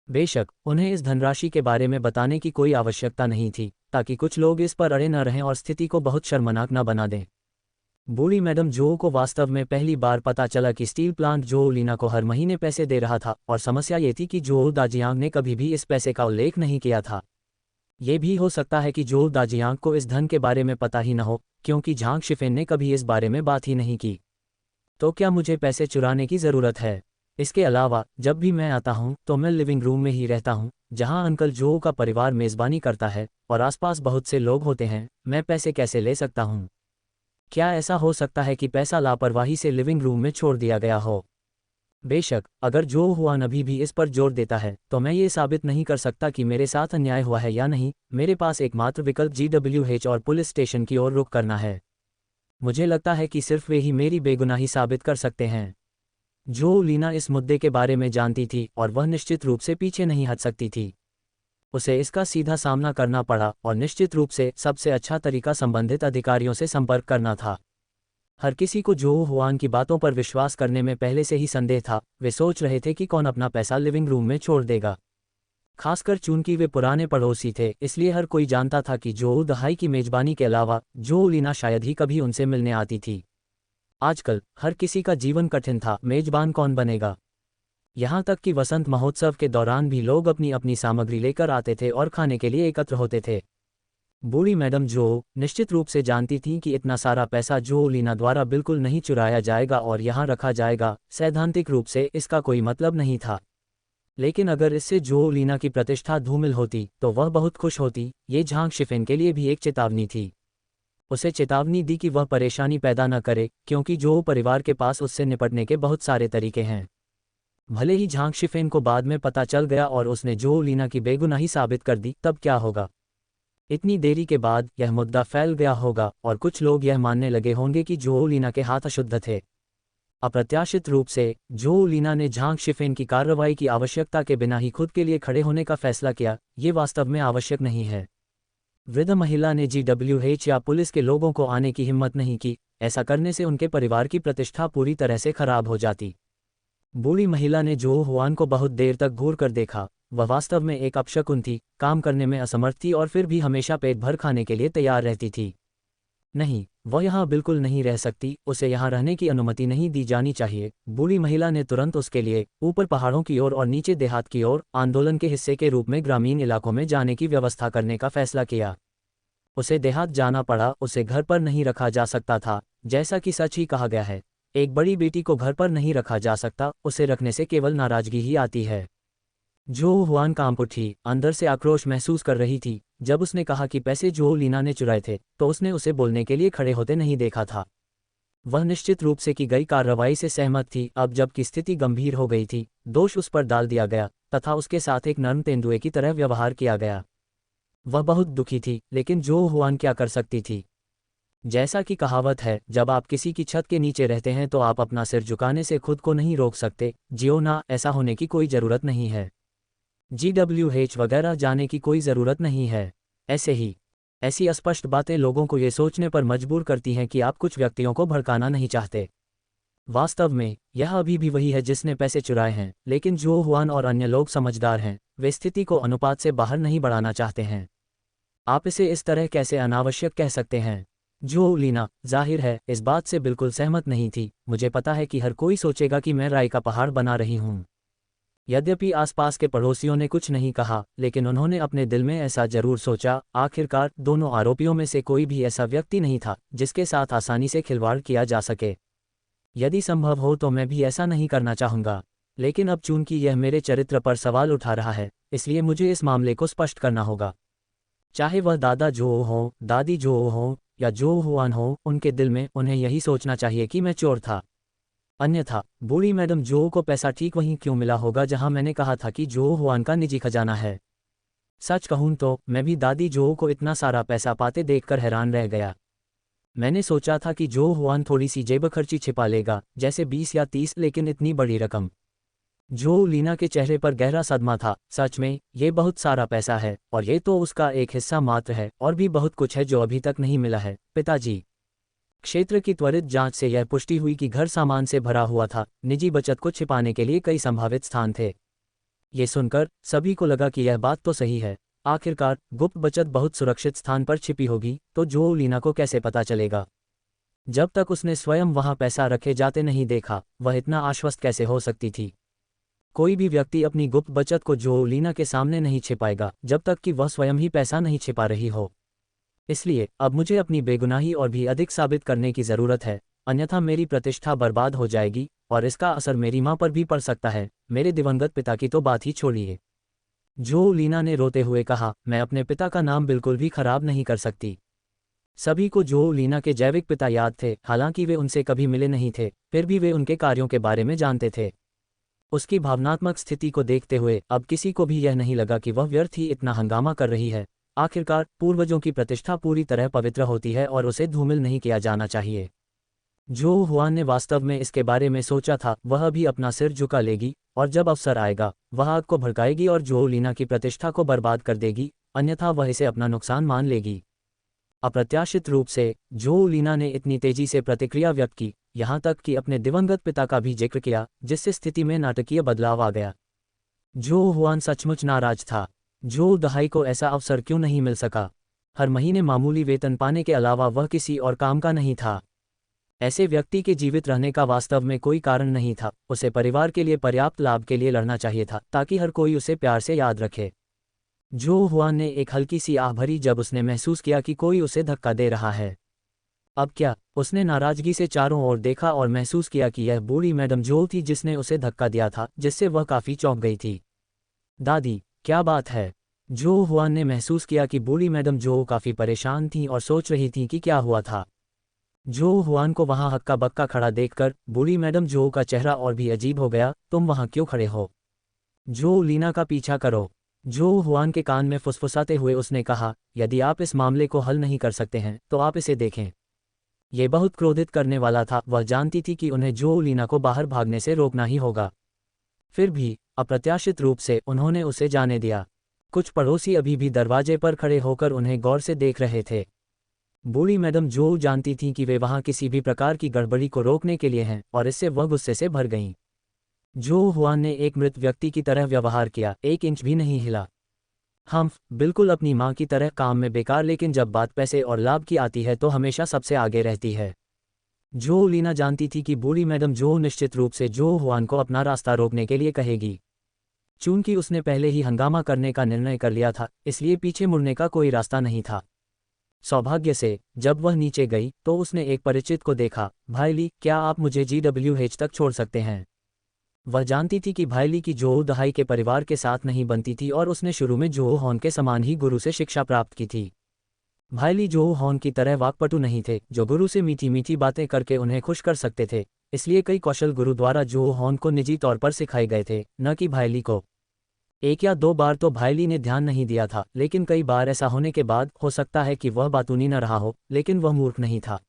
बेशक उन्हें इस धनराशि के बारे में बताने की कोई आवश्यकता नहीं थी, ताकि कुछ लोग इस पर अड़े न रहें और स्थिति को बहुत शर्मनाक न बना दें। बूढ़ी मैडम जो को वास्तव में पहली बार पता चला कि स्टील प्लांट जो लीना को हर महीने पैसे दे रहा था, और समस्या ये थी कि जो दाजियांग ने कभी भी इस पैसे का उल्लेख नहीं किया था। ये भी हो सकता है कि जो दाजियांग को इस धन के बारे में पता ही न हो, क्योंकि झांग शिफेन ने कभी इस बारे में बात ही नहीं की। तो क्या मुझे पैसे चुराने की ज़रूरत है? इसके अलावा जब भी मैं आता हूँ तो मैं लिविंग रूम में ही रहता हूँ, जहाँ अंकल जो का परिवार मेज़बानी करता है और आसपास बहुत से लोग होते हैं। मैं पैसे कैसे ले सकता हूँ? क्या ऐसा हो सकता है कि पैसा लापरवाही से लिविंग रूम में छोड़ दिया गया हो? बेशक अगर जो हुआन अभी भी इस पर जोर देता है, तो मैं ये साबित नहीं कर सकता कि मेरे साथ अन्याय हुआ है या नहीं। मेरे पास एकमात्र विकल्प GWH और पुलिस स्टेशन की ओर रुख करना है। मुझे लगता है कि सिर्फ वे ही मेरी बेगुनाही साबित कर सकते हैं। जो लीना इस मुद्दे के बारे में जानती थी और वह निश्चित रूप से पीछे नहीं हट सकती थी। उसे इसका सीधा सामना करना पड़ा, और निश्चित रूप से सबसे अच्छा तरीका संबंधित अधिकारियों से संपर्क करना था। हर किसी को जो हुआन की बातों पर विश्वास करने में पहले से ही संदेह था। वे सोच रहे थे कि कौन अपना पैसा लिविंग रूम में छोड़ देगा। खासकर चूंकि वे पुराने पड़ोसी थे, इसलिए हर कोई जानता था कि जो दहाई की मेजबानी के अलावा जो लीना शायद ही कभी उनसे मिलने आती थी। आजकल हर किसी का जीवन कठिन था, मेजबान कौन बनेगा? यहाँ तक कि वसंत महोत्सव के दौरान भी लोग अपनी अपनी सामग्री लेकर आते थे और खाने के लिए एकत्र होते थे। बूढ़ी मैडम जो निश्चित रूप से जानती थीं कि इतना सारा पैसा जो लीना द्वारा बिल्कुल नहीं चुराया जाएगा और यहाँ रखा जाएगा, सैद्धांतिक रूप से इसका कोई मतलब नहीं था। लेकिन अगर इससे जो लीना की प्रतिष्ठा धूमिल होती तो वह बहुत खुश होती। ये झांग शिफेन के लिए भी एक चेतावनी थी। उसे चेतावनी दी कि वह परेशानी पैदा न करे, क्योंकि जो परिवार के पास उससे निपटने के बहुत सारे तरीके हैं। भले ही झांग शिफेन को बाद में पता चल गया और उसने जो लीना की बेगुनाही साबित कर दी, तब क्या होगा? इतनी देरी के बाद यह मुद्दा फैल गया होगा और कुछ लोग यह मानने लगे होंगे कि जो लीना के हाथ अशुद्ध थे। अप्रत्याशित रूप से जो लीना ने झांग शिफेन की कार्रवाई की आवश्यकता के बिना ही खुद के लिए खड़े होने का फैसला किया, ये वास्तव में आवश्यक नहीं है। वृद्ध महिला ने GWH या पुलिस के लोगों को आने की हिम्मत नहीं की, ऐसा करने से उनके परिवार की प्रतिष्ठा पूरी तरह से खराब हो जाती। बूढ़ी महिला ने जो हुआन को बहुत देर तक घूर कर देखा। वह वास्तव में एक अपशकुन थी, काम करने में असमर्थ थी और फिर भी हमेशा पेट भर खाने के लिए तैयार रहती थी। नहीं, वह यहाँ बिल्कुल नहीं रह सकती, उसे यहाँ रहने की अनुमति नहीं दी जानी चाहिए। बूढ़ी महिला ने तुरंत उसके लिए ऊपर पहाड़ों की ओर और नीचे देहात की ओर आंदोलन के हिस्से के रूप में ग्रामीण इलाकों में जाने की व्यवस्था करने का फैसला किया। उसे देहात जाना पड़ा, उसे घर पर नहीं रखा जा सकता था, जैसा कि सच ही कहा गया है। एक बड़ी बेटी को घर पर नहीं रखा जा सकता, उसे रखने से केवल नाराजगी ही आती है। जो हुआन कांप उठी, अंदर से आक्रोश महसूस कर रही थी। जब उसने कहा कि पैसे जो लीना ने चुराए थे, तो उसने उसे बोलने के लिए खड़े होते नहीं देखा था। वह निश्चित रूप से की गई कार्रवाई से सहमत थी। अब जबकि स्थिति गंभीर हो गई थी, दोष उस पर डाल दिया गया तथा उसके साथ एक नर्म तेंदुए की तरह व्यवहार किया गया। वह बहुत दुखी थी, लेकिन जो हुआन क्या कर सकती थी। जैसा कि कहावत है, जब आप किसी की छत के नीचे रहते हैं तो आप अपना सिर झुकाने से खुद को नहीं रोक सकते। जियो ना, ऐसा होने की कोई ज़रूरत नहीं है। GWH वगैरह जाने की कोई ज़रूरत नहीं है। ऐसी अस्पष्ट बातें लोगों को ये सोचने पर मजबूर करती हैं कि आप कुछ व्यक्तियों को भड़काना नहीं चाहते। वास्तव में यह अभी भी वही है जिसने पैसे चुराए हैं, लेकिन जो हुआन और अन्य लोग समझदार हैं, वे स्थिति को अनुपात से बाहर नहीं बढ़ाना चाहते हैं। आप इसे इस तरह कैसे अनावश्यक कह सकते हैं? जो लीना, जाहिर है, इस बात से बिल्कुल सहमत नहीं थी। मुझे पता है कि हर कोई सोचेगा कि मैं राय का पहाड़ बना रही हूँ। यद्यपि आसपास के पड़ोसियों ने कुछ नहीं कहा, लेकिन उन्होंने अपने दिल में ऐसा जरूर सोचा। आखिरकार दोनों आरोपियों में से कोई भी ऐसा व्यक्ति नहीं था जिसके साथ आसानी से खिलवाड़ किया जा सके। यदि संभव हो तो मैं भी ऐसा नहीं करना चाहूँगा, लेकिन अब चूंकि यह मेरे चरित्र पर सवाल उठा रहा है, इसलिए मुझे इस मामले को स्पष्ट करना होगा। चाहे वह दादा जो हो, दादी जो हो या जो हुआन हो, उनके दिल में उन्हें यही सोचना चाहिए कि मैं चोर था। अन्यथा बूढ़ी मैडम जो को पैसा ठीक वहीं क्यों मिला होगा जहां मैंने कहा था कि जो हुआन का निजी खजाना है। सच कहूं तो मैं भी दादी जो को इतना सारा पैसा पाते देखकर हैरान रह गया। मैंने सोचा था कि जो हुआन थोड़ी सी जेब खर्ची छिपा लेगा, जैसे 20 या 30, लेकिन इतनी बड़ी रकम। जो लीना के चेहरे पर गहरा सदमा था। सच में ये बहुत सारा पैसा है, और ये तो उसका एक हिस्सा मात्र है, और भी बहुत कुछ है जो अभी तक नहीं मिला है, पिताजी। क्षेत्र की त्वरित जांच से यह पुष्टि हुई कि घर सामान से भरा हुआ था। निजी बचत को छिपाने के लिए कई संभावित स्थान थे। ये सुनकर सभी को लगा कि यह बात तो सही है। आखिरकार गुप्त बचत बहुत सुरक्षित स्थान पर छिपी होगी, तो जो लीना को कैसे पता चलेगा? जब तक उसने स्वयं वहां पैसा रखे जाते नहीं देखा, वह इतना आश्वस्त कैसे हो सकती थी? कोई भी व्यक्ति अपनी गुप्त बचत को जो लीना के सामने नहीं छिपाएगा जब तक कि वह स्वयं ही पैसा नहीं छिपा रही हो। इसलिए अब मुझे अपनी बेगुनाही और भी अधिक साबित करने की ज़रूरत है, अन्यथा मेरी प्रतिष्ठा बर्बाद हो जाएगी, और इसका असर मेरी मां पर भी पड़ सकता है। मेरे दिवंगत पिता की तो बात ही छोड़िए। जो लीना ने रोते हुए कहा, मैं अपने पिता का नाम बिल्कुल भी खराब नहीं कर सकती। सभी को जो लीना के जैविक पिता याद थे, हालांकि वे उनसे कभी मिले नहीं थे, फिर भी वे उनके कार्यों के बारे में जानते थे। उसकी भावनात्मक स्थिति को देखते हुए अब किसी को भी यह नहीं लगा कि वह व्यर्थ ही इतना हंगामा कर रही है। आखिरकार पूर्वजों की प्रतिष्ठा पूरी तरह पवित्र होती है और उसे धूमिल नहीं किया जाना चाहिए। जो हुआन ने वास्तव में इसके बारे में सोचा था, वह भी अपना सिर झुका लेगी, और जब अवसर आएगा वह आग को भड़काएगी और जो लीना की प्रतिष्ठा को बर्बाद कर देगी, अन्यथा वह इसे अपना नुकसान मान लेगी। अप्रत्याशित रूप से जो लीना ने इतनी तेजी से प्रतिक्रिया व्यक्त की, यहाँ तक कि अपने दिवंगत पिता का भी जिक्र किया, जिससे स्थिति में नाटकीय बदलाव आ गया। जो हुआन सचमुच नाराज था। जो दहाई को ऐसा अवसर क्यों नहीं मिल सका? हर महीने मामूली वेतन पाने के अलावा वह किसी और काम का नहीं था। ऐसे व्यक्ति के जीवित रहने का वास्तव में कोई कारण नहीं था। उसे परिवार के लिए पर्याप्त लाभ के लिए लड़ना चाहिए था, ताकि हर कोई उसे प्यार से याद रखे। जो हुआन ने एक हल्की सी आह भरी जब उसने महसूस किया कि कोई उसे धक्का दे रहा है। अब क्या? उसने नाराजगी से चारों ओर देखा और महसूस किया कि यह बूढ़ी मैडम जो थी जिसने उसे धक्का दिया था, जिससे वह काफी चौंक गई थी। दादी, क्या बात है? जो हुआन ने महसूस किया कि बूढ़ी मैडम जो काफी परेशान थी और सोच रही थी कि क्या हुआ था। जो हुआन को वहां हक्का बक्का खड़ा देखकर बूढ़ी मैडम जो का चेहरा और भी अजीब हो गया। तुम वहां क्यों खड़े हो? जो लीना का पीछा करो। जो हुआन के कान में फुसफुसाते हुए उसने कहा, यदि आप इस मामले को हल नहीं कर सकते हैं तो आप इसे देखें। ये बहुत क्रोधित करने वाला था, वह जानती थी कि उन्हें जो लीना को बाहर भागने से रोकना ही होगा। फिर भी अप्रत्याशित रूप से उन्होंने उसे जाने दिया। कुछ पड़ोसी अभी भी दरवाजे पर खड़े होकर उन्हें गौर से देख रहे थे। बूढ़ी मैडम जो जानती थीं कि वे वहां किसी भी प्रकार की गड़बड़ी को रोकने के लिए हैं, और इससे वह गुस्से से भर गईं। जो हुआन ने एक मृत व्यक्ति की तरह व्यवहार किया, 1 इंच भी नहीं हिला। बिल्कुल अपनी माँ की तरह काम में बेकार, लेकिन जब बात पैसे और लाभ की आती है तो हमेशा सबसे आगे रहती है। जो लीना जानती थी कि बूढ़ी मैडम जो निश्चित रूप से जो हुआन को अपना रास्ता रोकने के लिए कहेगी। चूंकि उसने पहले ही हंगामा करने का निर्णय कर लिया था, इसलिए पीछे मुड़ने का कोई रास्ता नहीं था। सौभाग्य से जब वह नीचे गई तो उसने एक परिचित को देखा। भाई ली, क्या आप मुझे GWH तक छोड़ सकते हैं? वह जानती थी कि भाई ली की जो दहाई के परिवार के साथ नहीं बनती थी, और उसने शुरू में जो हॉन के समान ही गुरु से शिक्षा प्राप्त की थी। भाई ली जो हॉन की तरह वाक्पटु नहीं थे, जो गुरु से मीठी मीठी बातें करके उन्हें खुश कर सकते थे। इसलिए कई कौशल गुरु द्वारा जो हॉन को निजी तौर पर सिखाए गए थे, न कि भाई ली को। 1 या 2 बार तो भाई ली ने ध्यान नहीं दिया था, लेकिन कई बार ऐसा होने के बाद हो सकता है कि वह बातूनी न रहा हो, लेकिन वह मूर्ख नहीं था।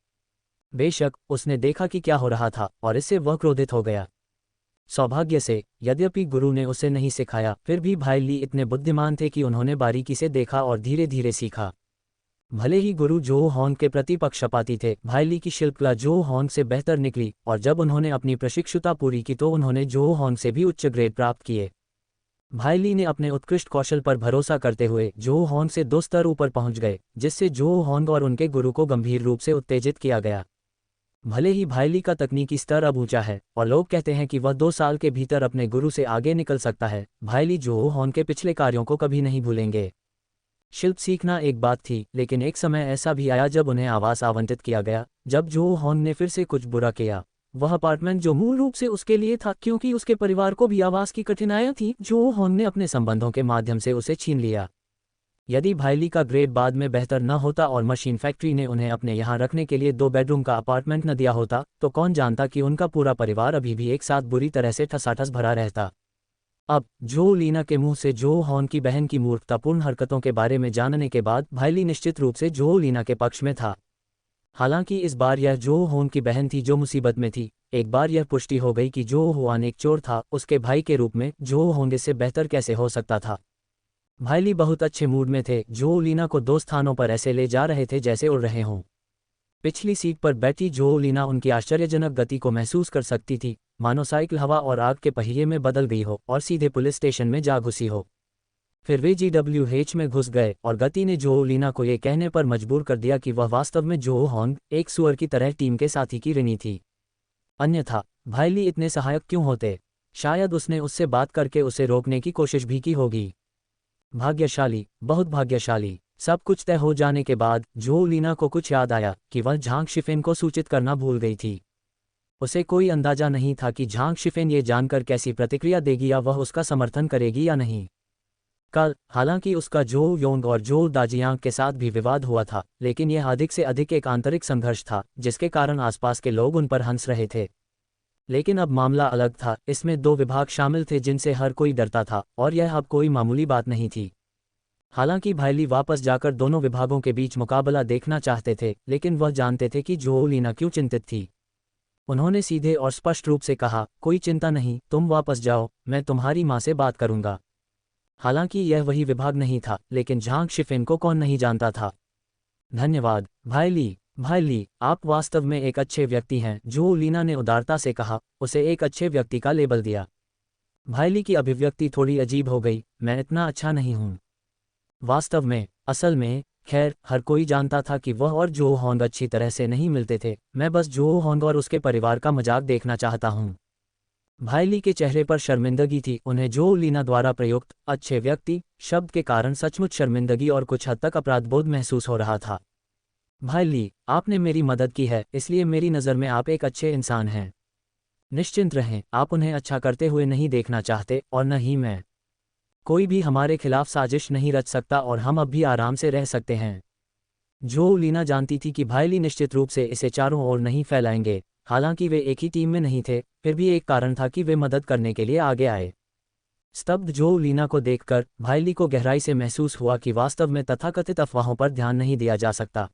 बेशक उसने देखा कि क्या हो रहा था, और इससे वह क्रोधित हो गया। सौभाग्य से यद्यपि गुरु ने उसे नहीं सिखाया, फिर भी भाई ली इतने बुद्धिमान थे कि उन्होंने बारीकी से देखा और धीरे धीरे सीखा। भले ही गुरु जो हॉन के प्रति पक्षपाती थे, भाई ली की शिल्पकला जो हॉन से बेहतर निकली, और जब उन्होंने अपनी प्रशिक्षुता पूरी की तो उन्होंने जो हॉन से भी उच्च ग्रेड प्राप्त किए। भाई ली ने अपने उत्कृष्ट कौशल पर भरोसा करते हुए जो हॉन से 2 स्तर ऊपर पहुंच गए, जिससे जो हॉन और उनके गुरु को गंभीर रूप से उत्तेजित किया गया। भले ही भाई ली का तकनीकी स्तर अब ऊंचा है और लोग कहते हैं कि वह 2 साल के भीतर अपने गुरु से आगे निकल सकता है, भाई ली जो हॉन के पिछले कार्यों को कभी नहीं भूलेंगे। शिल्प सीखना एक बात थी, लेकिन एक समय ऐसा भी आया जब उन्हें आवास आवंटित किया गया। जब जो हॉन ने फिर से कुछ बुरा किया, वह अपार्टमेंट जो मूल रूप से उसके लिए था, क्योंकि उसके परिवार को भी आवास की कठिनाइयां थी, जो हॉन ने अपने संबंधों के माध्यम से उसे छीन लिया। यदि भाई ली का ग्रेड बाद में बेहतर न होता और मशीन फैक्ट्री ने उन्हें अपने यहाँ रखने के लिए 2 बेडरूम का अपार्टमेंट न दिया होता, तो कौन जानता कि उनका पूरा परिवार अभी भी एक साथ बुरी तरह से ठसाठस भरा रहता। अब जो लीना के मुंह से जो हॉन की बहन की मूर्खतापूर्ण हरकतों के बारे में जानने के बाद भाई ली निश्चित रूप से जो लीना के पक्ष में था। हालांकि इस बार यह जो हॉन की बहन थी जो मुसीबत में थी। एक बार यह पुष्टि हो गई कि जो हुआन एक चोर था, उसके भाई के रूप में जो होंगे से बेहतर कैसे हो सकता था। भाई ली बहुत अच्छे मूड में थे, जो लीना को 2 स्थानों पर ऐसे ले जा रहे थे जैसे उड़ रहे हों। पिछली सीट पर बैठी जो लीना उनकी आश्चर्यजनक गति को महसूस कर सकती थी, मानो साइकिल हवा और आग के पहिए में बदल गई हो और सीधे पुलिस स्टेशन में जा घुसी हो। फिर वे GWH में घुस गए और गति ने जो लीना को ये कहने पर मजबूर कर दिया कि वह वास्तव में जो हॉन एक सुअर की तरह टीम के साथी की ऋणी थी। अन्यथा भाई ली इतने सहायक क्यों होते? शायद उसने उससे बात करके उसे रोकने की कोशिश भी की होगी। भाग्यशाली, बहुत भाग्यशाली। सब कुछ तय हो जाने के बाद जो लीना को कुछ याद आया कि वह झांग शिफेन को सूचित करना भूल गई थी। उसे कोई अंदाजा नहीं था कि झांग शिफेन ये जानकर कैसी प्रतिक्रिया देगी, या वह उसका समर्थन करेगी या नहीं। कल हालांकि उसका जो योंग और जो दाजियांग के साथ भी विवाद हुआ था, लेकिन यह अधिक से अधिक एक आंतरिक संघर्ष था जिसके कारण आसपास के लोग उन पर हंस रहे थे। लेकिन अब मामला अलग था, इसमें 2 विभाग शामिल थे जिनसे हर कोई डरता था, और यह अब कोई मामूली बात नहीं थी। हालांकि भाई ली वापस जाकर दोनों विभागों के बीच मुकाबला देखना चाहते थे, लेकिन वह जानते थे कि जो लीना क्यों चिंतित थी। उन्होंने सीधे और स्पष्ट रूप से कहा, कोई चिंता नहीं, तुम वापस जाओ, मैं तुम्हारी माँ से बात करूंगा। हालांकि यह वही विभाग नहीं था, लेकिन झांग शिफेन को कौन नहीं जानता था। धन्यवाद भाई ली। भाई ली, आप वास्तव में एक अच्छे व्यक्ति हैं, जो लीना ने उदारता से कहा, उसे एक अच्छे व्यक्ति का लेबल दिया। भाई ली की अभिव्यक्ति थोड़ी अजीब हो गई। मैं इतना अच्छा नहीं हूं। वास्तव में, असल में, खैर, हर कोई जानता था कि वह और जो होंग अच्छी तरह से नहीं मिलते थे। मैं बस जो होंग और उसके परिवार का मजाक देखना चाहता हूँ। भाई ली के चेहरे पर शर्मिंदगी थी। उन्हें जो लीना द्वारा प्रयुक्त अच्छे व्यक्ति शब्द के कारण सचमुच शर्मिंदगी और कुछ हद तक अपराधबोध महसूस हो रहा था। भाई ली, आपने मेरी मदद की है, इसलिए मेरी नज़र में आप एक अच्छे इंसान हैं। निश्चिंत रहें, आप उन्हें अच्छा करते हुए नहीं देखना चाहते, और न ही मैं। कोई भी हमारे खिलाफ साजिश नहीं रच सकता और हम अब भी आराम से रह सकते हैं। जो लीना जानती थी कि भाई ली निश्चित रूप से इसे चारों ओर नहीं फैलाएंगे। हालांकि वे एक ही टीम में नहीं थे, फिर भी एक कारण था कि वे मदद करने के लिए आगे आए। स्तब्ध जो लीना को देखकर भाईली को गहराई से महसूस हुआ कि वास्तव में तथाकथित अफवाहों पर ध्यान नहीं दिया जा सकता।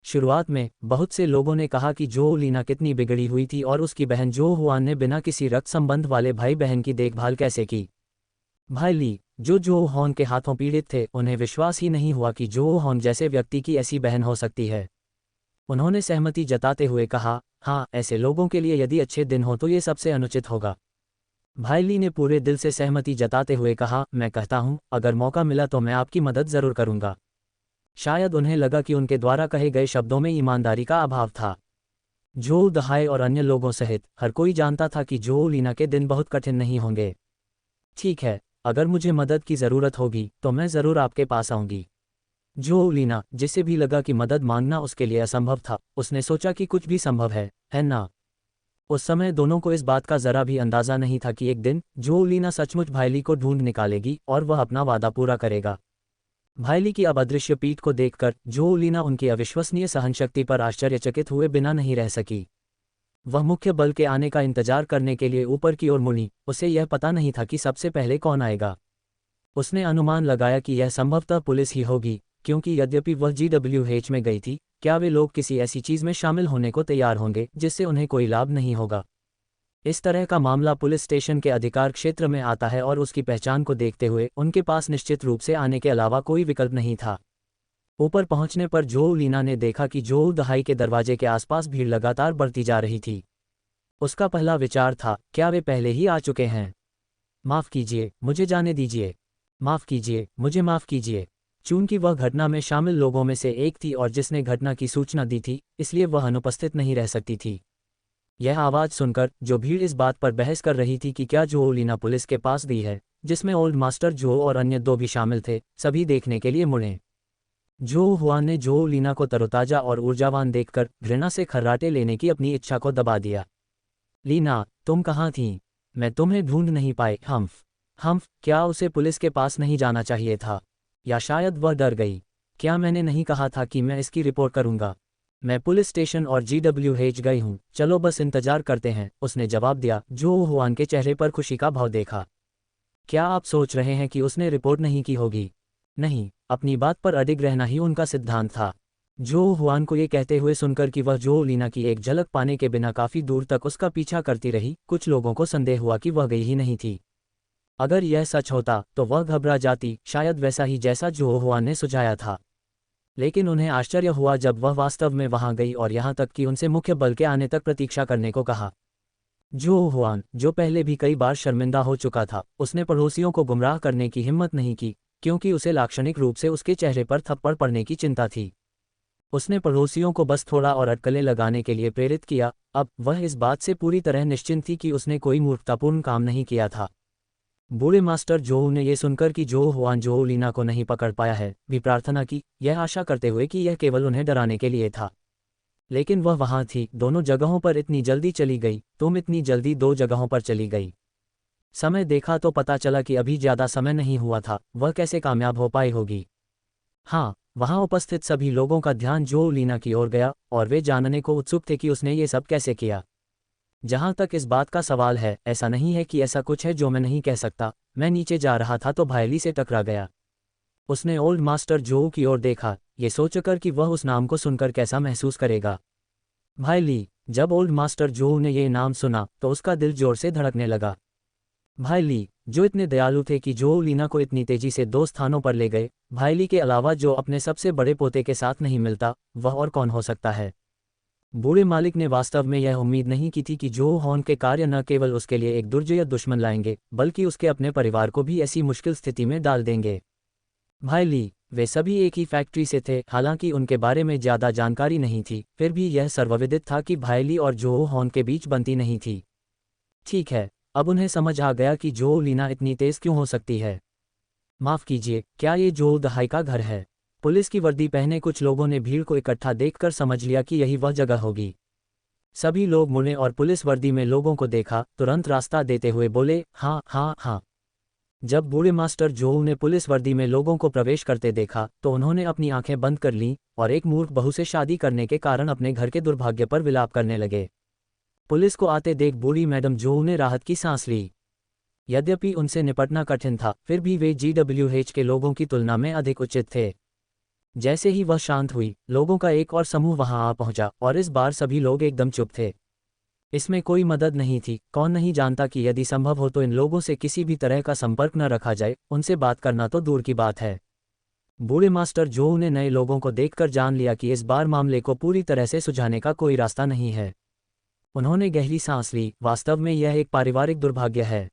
शुरुआत में बहुत से लोगों ने कहा कि जो लीना कितनी बिगड़ी हुई थी और उसकी बहन जो हुआन ने बिना किसी रक्त संबंध वाले भाई बहन की देखभाल कैसे की। भाईली जो हॉन के हाथों पीड़ित थे, उन्हें विश्वास ही नहीं हुआ कि जो हॉन जैसे व्यक्ति की ऐसी बहन हो सकती है। उन्होंने सहमति जताते हुए कहा, हाँ, ऐसे लोगों के लिए यदि अच्छे दिन हो तो ये सबसे अनुचित होगा। भाईली ने पूरे दिल से सहमति जताते हुए कहा, मैं कहता हूँ, अगर मौका मिला तो मैं आपकी मदद जरूर करूँगा। शायद उन्हें लगा कि उनके द्वारा कहे गए शब्दों में ईमानदारी का अभाव था। जो दहाई और अन्य लोगों सहित हर कोई जानता था कि जो लीना के दिन बहुत कठिन नहीं होंगे। ठीक है, अगर मुझे मदद की ज़रूरत होगी तो मैं ज़रूर आपके पास आऊँगी। जो लीना, जिसे भी लगा कि मदद मांगना उसके लिए असंभव था, उसने सोचा कि कुछ भी संभव है ना। उस समय दोनों को इस बात का जरा भी अंदाजा नहीं था कि एक दिन जो लीना सचमुच भाईली को ढूंढ निकालेगी और वह अपना वादा पूरा करेगा। भाईली की अब अदृश्य पीठ को देखकर जो लीना उनकी अविश्वसनीय सहनशक्ति पर आश्चर्यचकित हुए बिना नहीं रह सकी। वह मुख्य बल के आने का इंतजार करने के लिए ऊपर की ओर मुड़ी। उसे यह पता नहीं था कि सबसे पहले कौन आएगा। उसने अनुमान लगाया कि यह संभवतः पुलिस ही होगी, क्योंकि यद्यपि वह GWH में गई थी, क्या वे लोग किसी ऐसी चीज़ में शामिल होने को तैयार होंगे जिससे उन्हें कोई लाभ नहीं होगा। इस तरह का मामला पुलिस स्टेशन के अधिकार क्षेत्र में आता है और उसकी पहचान को देखते हुए उनके पास निश्चित रूप से आने के अलावा कोई विकल्प नहीं था। ऊपर पहुंचने पर जो लीना ने देखा कि जो दहाई के दरवाजे के आसपास भीड़ लगातार बढ़ती जा रही थी। उसका पहला विचार था, क्या वे पहले ही आ चुके हैं? माफ़ कीजिए, मुझे जाने दीजिए। माफ़ कीजिए, मुझे माफ़ कीजिए। चूंकि वह घटना में शामिल लोगों में से एक थी और जिसने घटना की सूचना दी थी, इसलिए वह अनुपस्थित नहीं रह सकती थी। यह आवाज़ सुनकर जो भीड़ इस बात पर बहस कर रही थी कि क्या जो लीना पुलिस के पास गई है, जिसमें ओल्ड मास्टर जो और अन्य दो भी शामिल थे, सभी देखने के लिए मुड़े। जो हुआन ने जो लीना को तरोताजा और ऊर्जावान देखकर घृणा से खर्राटे लेने की अपनी इच्छा को दबा दिया। लीना, तुम कहाँ थीं? मैं तुम्हें ढूंढ नहीं पाई। हम्फ, क्या उसे पुलिस के पास नहीं जाना चाहिए था? या शायद वह डर गई। क्या मैंने नहीं कहा था कि मैं इसकी रिपोर्ट करूंगा? मैं पुलिस स्टेशन और GWH गई हूँ, चलो बस इंतजार करते हैं, उसने जवाब दिया। जो हुआन के चेहरे पर खुशी का भाव देखा। क्या आप सोच रहे हैं कि उसने रिपोर्ट नहीं की होगी? नहीं, अपनी बात पर अडिग रहना ही उनका सिद्धांत था। जो हुआन को ये कहते हुए सुनकर कि वह जो लीना की एक झलक पाने के बिना काफ़ी दूर तक उसका पीछा करती रही, कुछ लोगों को संदेह हुआ कि वह गई ही नहीं थी। अगर यह सच होता तो वह घबरा जाती, शायद वैसा ही जैसा जो हुआन ने सुझाया था। लेकिन उन्हें आश्चर्य हुआ जब वह वास्तव में वहां गई और यहां तक कि उनसे मुख्य बल के आने तक प्रतीक्षा करने को कहा। जो हुआन, जो पहले भी कई बार शर्मिंदा हो चुका था, उसने पड़ोसियों को गुमराह करने की हिम्मत नहीं की, क्योंकि उसे लाक्षणिक रूप से उसके चेहरे पर थप्पड़ पड़ने की चिंता थी। उसने पड़ोसियों को बस थोड़ा और अटकलें लगाने के लिए प्रेरित किया। अब वह इस बात से पूरी तरह निश्चिंत थी कि उसने कोई मूर्खतापूर्ण काम नहीं किया था। बूढ़े मास्टर जो ने यह सुनकर कि जो हुआन जो लीना को नहीं पकड़ पाया है, भी प्रार्थना की, यह आशा करते हुए कि यह केवल उन्हें डराने के लिए था। लेकिन वह वहां थी, दोनों जगहों पर इतनी जल्दी चली गई। तुम इतनी जल्दी दो जगहों पर चली गई। समय देखा तो पता चला कि अभी ज्यादा समय नहीं हुआ था। वह कैसे कामयाब हो पाई होगी? हाँ, वहां उपस्थित सभी लोगों का ध्यान जो लीना की ओर गया और वे जानने को उत्सुक थे कि उसने ये सब कैसे किया। जहां तक इस बात का सवाल है, ऐसा नहीं है कि ऐसा कुछ है जो मैं नहीं कह सकता। मैं नीचे जा रहा था तो भाईली से टकरा गया। उसने ओल्ड मास्टर जो की ओर देखा, ये सोचकर कि वह उस नाम को सुनकर कैसा महसूस करेगा। भाईली। जब ओल्ड मास्टर जो ने ये नाम सुना तो उसका दिल जोर से धड़कने लगा। भाईली, जो इतने दयालु थे कि जो लीना को इतनी तेजी से दो स्थानों पर ले गए। भाईली के अलावा जो अपने सबसे बड़े पोते के साथ नहीं मिलता, वह और कौन हो सकता है? बूढ़े मालिक ने वास्तव में यह उम्मीद नहीं की थी कि जो हॉन के कार्य न केवल उसके लिए एक दुर्जय दुश्मन लाएंगे, बल्कि उसके अपने परिवार को भी ऐसी मुश्किल स्थिति में डाल देंगे। भाईली, वे सभी एक ही फैक्ट्री से थे। हालांकि उनके बारे में ज़्यादा जानकारी नहीं थी, फिर भी यह सर्वविदित था कि भाईली और जो हॉन के बीच बनती नहीं थी। ठीक है, अब उन्हें समझ आ गया कि जो लीना इतनी तेज क्यों हो सकती है। माफ़ कीजिए, क्या ये जो दहाई का घर है? पुलिस की वर्दी पहने कुछ लोगों ने भीड़ को इकट्ठा देखकर समझ लिया कि यही वह जगह होगी। सभी लोग मुड़े और पुलिस वर्दी में लोगों को देखा, तुरंत रास्ता देते हुए बोले, हाँ हाँ हाँ। जब बूढ़े मास्टर जो ने पुलिस वर्दी में लोगों को प्रवेश करते देखा तो उन्होंने अपनी आंखें बंद कर लीं और एक मूर्ख बहू से शादी करने के कारण अपने घर के दुर्भाग्य पर विलाप करने लगे। पुलिस को आते देख बूढ़ी मैडम जो ने राहत की सांस ली। यद्यपि उनसे निपटना कठिन था, फिर भी वे GWH के लोगों की तुलना में अधिक उचित थे। जैसे ही वह शांत हुई, लोगों का एक और समूह वहां आ पहुंचा, और इस बार सभी लोग एकदम चुप थे। इसमें कोई मदद नहीं थी। कौन नहीं जानता कि यदि संभव हो तो इन लोगों से किसी भी तरह का संपर्क न रखा जाए, उनसे बात करना तो दूर की बात है। बूढ़े मास्टर जो ने नए लोगों को देखकर जान लिया कि इस बार मामले को पूरी तरह से सुलझाने का कोई रास्ता नहीं है। उन्होंने गहरी सांस ली। वास्तव में यह एक पारिवारिक दुर्भाग्य है।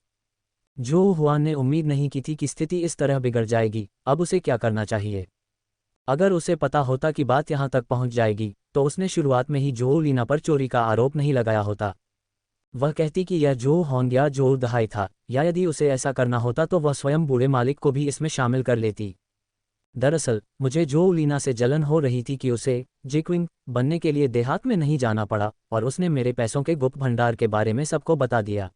जो हुआन ने उम्मीद नहीं की थी कि स्थिति इस तरह बिगड़ जाएगी। अब उसे क्या करना चाहिए? अगर उसे पता होता कि बात यहाँ तक पहुँच जाएगी, तो उसने शुरुआत में ही जो लीना पर चोरी का आरोप नहीं लगाया होता। वह कहती कि यह जो होंग या जो दहाई था, या यदि उसे ऐसा करना होता तो वह स्वयं बूढ़े मालिक को भी इसमें शामिल कर लेती। दरअसल मुझे जो लीना से जलन हो रही थी कि उसे जिक्विंग बनने के लिए देहात में नहीं जाना पड़ा, और उसने मेरे पैसों के गुप्त भंडार के बारे में सबको बता दिया।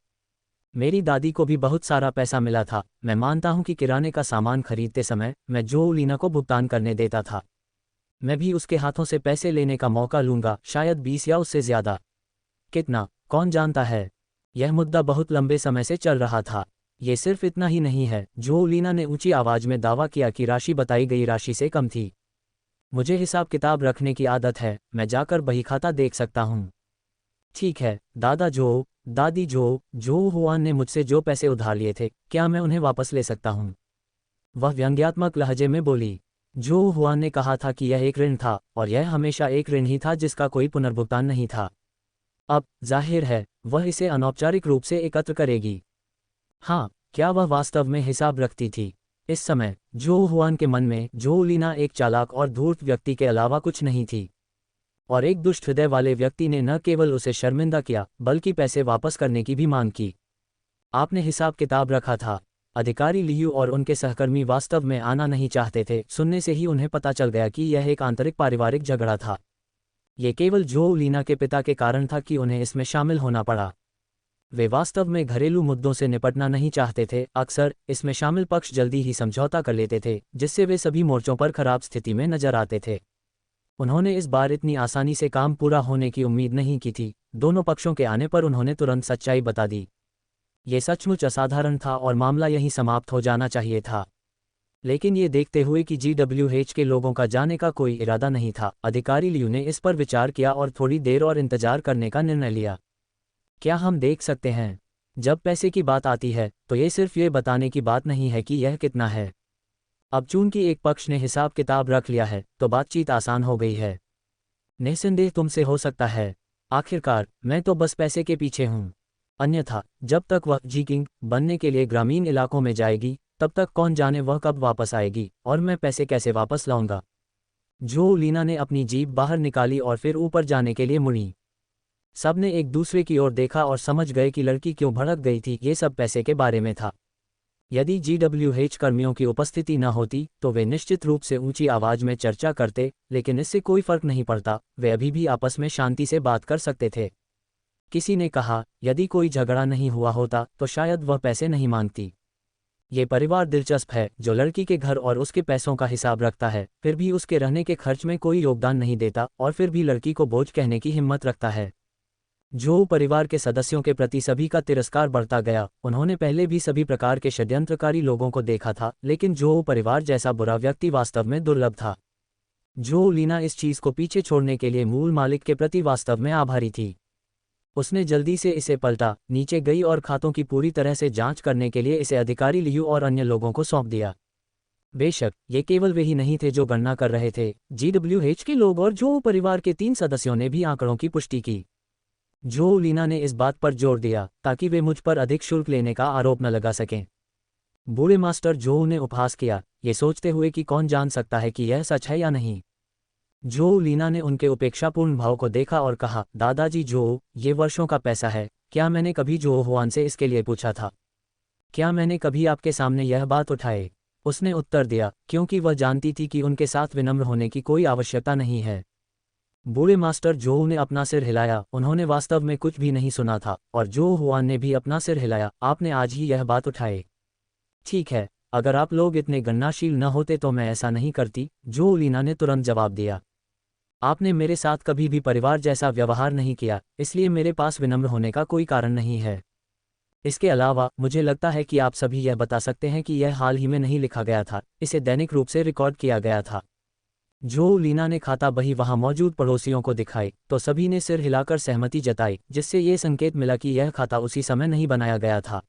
मेरी दादी को भी बहुत सारा पैसा मिला था। मैं मानता हूं कि किराने का सामान खरीदते समय मैं जो लीना को भुगतान करने देता था। मैं भी उसके हाथों से पैसे लेने का मौका लूंगा, शायद 20 या उससे ज्यादा। कितना, कौन जानता है। यह मुद्दा बहुत लंबे समय से चल रहा था। ये सिर्फ इतना ही नहीं है। जो लीना ने ऊंची आवाज में दावा किया कि राशि बताई गई राशि से कम थी। मुझे हिसाब किताब रखने की आदत है, मैं जाकर बहीखाता देख सकता हूँ। ठीक है दादा जो, दादी जो हुआन ने मुझसे जो पैसे उधार लिए थे, क्या मैं उन्हें वापस ले सकता हूँ? वह व्यंग्यात्मक लहजे में बोली। जो हुआन ने कहा था कि यह एक ऋण था, और यह हमेशा एक ऋण ही था जिसका कोई पुनर्भुगतान नहीं था। अब जाहिर है वह इसे अनौपचारिक रूप से एकत्र करेगी। हाँ, क्या वह वास्तव में हिसाब रखती थी? इस समय जो हुआन के मन में जो लीना एक चालाक और धूर्त व्यक्ति के अलावा कुछ नहीं थी। और एक दुष्ट हृदय वाले व्यक्ति ने न केवल उसे शर्मिंदा किया, बल्कि पैसे वापस करने की भी मांग की। आपने हिसाब किताब रखा था। अधिकारी लियू और उनके सहकर्मी वास्तव में आना नहीं चाहते थे। सुनने से ही उन्हें पता चल गया कि यह एक आंतरिक पारिवारिक झगड़ा था। ये केवल जो लीना के पिता के कारण था कि उन्हें इसमें शामिल होना पड़ा। वे वास्तव में घरेलू मुद्दों से निपटना नहीं चाहते थे। अक्सर इसमें शामिल पक्ष जल्दी ही समझौता कर लेते थे, जिससे वे सभी मोर्चों पर खराब स्थिति में नजर आते थे। उन्होंने इस बार इतनी आसानी से काम पूरा होने की उम्मीद नहीं की थी। दोनों पक्षों के आने पर उन्होंने तुरंत सच्चाई बता दी। ये सचमुच असाधारण था और मामला यहीं समाप्त हो जाना चाहिए था। लेकिन ये देखते हुए कि GWH के लोगों का जाने का कोई इरादा नहीं था, अधिकारी लियू ने इस पर विचार किया और थोड़ी देर और इंतजार करने का निर्णय लिया। क्या हम देख सकते हैं? जब पैसे की बात आती है तो ये सिर्फ ये बताने की बात नहीं है कि यह कितना है। अब चूंकि एक पक्ष ने हिसाब किताब रख लिया है, तो बातचीत आसान हो गई है। निस्संदेह तुमसे हो सकता है। आखिरकार मैं तो बस पैसे के पीछे हूँ। अन्यथा जब तक वह जी-किंग बनने के लिए ग्रामीण इलाकों में जाएगी, तब तक कौन जाने वह कब वापस आएगी, और मैं पैसे कैसे वापस लाऊंगा। जो लीना ने अपनी जीभ बाहर निकाली और फिर ऊपर जाने के लिए मुड़ी। सबने एक दूसरे की ओर देखा और समझ गए कि लड़की क्यों भड़क गई थी। ये सब पैसे के बारे में था। यदि GWH कर्मियों की उपस्थिति न होती तो वे निश्चित रूप से ऊंची आवाज में चर्चा करते, लेकिन इससे कोई फर्क नहीं पड़ता। वे अभी भी आपस में शांति से बात कर सकते थे। किसी ने कहा, यदि कोई झगड़ा नहीं हुआ होता तो शायद वह पैसे नहीं मांगती। ये परिवार दिलचस्प है, जो लड़की के घर और उसके पैसों का हिसाब रखता है, फिर भी उसके रहने के खर्च में कोई योगदान नहीं देता, और फिर भी लड़की को बोझ कहने की हिम्मत रखता है। जो परिवार के सदस्यों के प्रति सभी का तिरस्कार बढ़ता गया। उन्होंने पहले भी सभी प्रकार के षड्यंत्रकारी लोगों को देखा था, लेकिन जो परिवार जैसा बुरा व्यक्ति वास्तव में दुर्लभ था। जो लीना इस चीज को पीछे छोड़ने के लिए मूल मालिक के प्रति वास्तव में आभारी थी। उसने जल्दी से इसे पलटा, नीचे गई और खातों की पूरी तरह से जांच करने के लिए इसे अधिकारी लियू और अन्य लोगों को सौंप दिया। बेशक ये केवल वे ही नहीं थे जो गणना कर रहे थे। GWH के लोग और जो परिवार के 3 सदस्यों ने भी आंकड़ों की पुष्टि की। जो लीना ने इस बात पर जोर दिया ताकि वे मुझ पर अधिक शुल्क लेने का आरोप न लगा सकें। बूढ़े मास्टर जो ने उपहास किया, ये सोचते हुए कि कौन जान सकता है कि यह सच है या नहीं। जो लीना ने उनके उपेक्षापूर्ण भाव को देखा और कहा, दादाजी जो, ये वर्षों का पैसा है। क्या मैंने कभी जो हुआन से इसके लिए पूछा था? क्या मैंने कभी आपके सामने यह बात उठाई? उसने उत्तर दिया, क्योंकि वह जानती थी कि उनके साथ विनम्र होने की कोई आवश्यकता नहीं है। बूढ़े मास्टर जो ने अपना सिर हिलाया। उन्होंने वास्तव में कुछ भी नहीं सुना था, और जो हुआन ने भी अपना सिर हिलाया। आपने आज ही यह बात उठाई। ठीक है, अगर आप लोग इतने गणनाशील न होते तो मैं ऐसा नहीं करती, जो लीना ने तुरंत जवाब दिया। आपने मेरे साथ कभी भी परिवार जैसा व्यवहार नहीं किया, इसलिए मेरे पास विनम्र होने का कोई कारण नहीं है। इसके अलावा मुझे लगता है कि आप सभी यह बता सकते हैं कि यह हाल ही में नहीं लिखा गया था, इसे दैनिक रूप से रिकॉर्ड किया गया था। जो लीना ने खाता बही वहां मौजूद पड़ोसियों को दिखाई तो सभी ने सिर हिलाकर सहमति जताई, जिससे ये संकेत मिला कि यह खाता उसी समय नहीं बनाया गया था।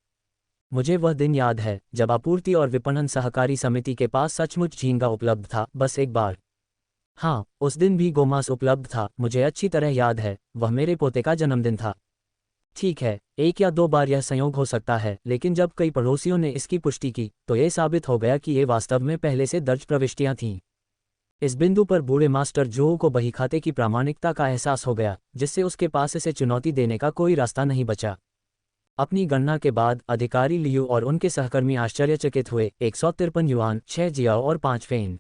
मुझे वह दिन याद है जब आपूर्ति और विपणन सहकारी समिति के पास सचमुच झींगा उपलब्ध था, बस एक बार। हाँ, उस दिन भी गोमांस उपलब्ध था, मुझे अच्छी तरह याद है, वह मेरे पोते का जन्मदिन था। ठीक है, एक या दो बार यह संयोग हो सकता है, लेकिन जब कई पड़ोसियों ने इसकी पुष्टि की तो ये साबित हो गया कि ये वास्तव में पहले से दर्ज प्रविष्टियां थीं। इस बिंदु पर बूढ़े मास्टर जो को बही खाते की प्रामाणिकता का एहसास हो गया, जिससे उसके पास इसे चुनौती देने का कोई रास्ता नहीं बचा। अपनी गणना के बाद अधिकारी लियू और उनके सहकर्मी आश्चर्यचकित हुए। 153 युआन, 6 जियाओ और 5 फेन।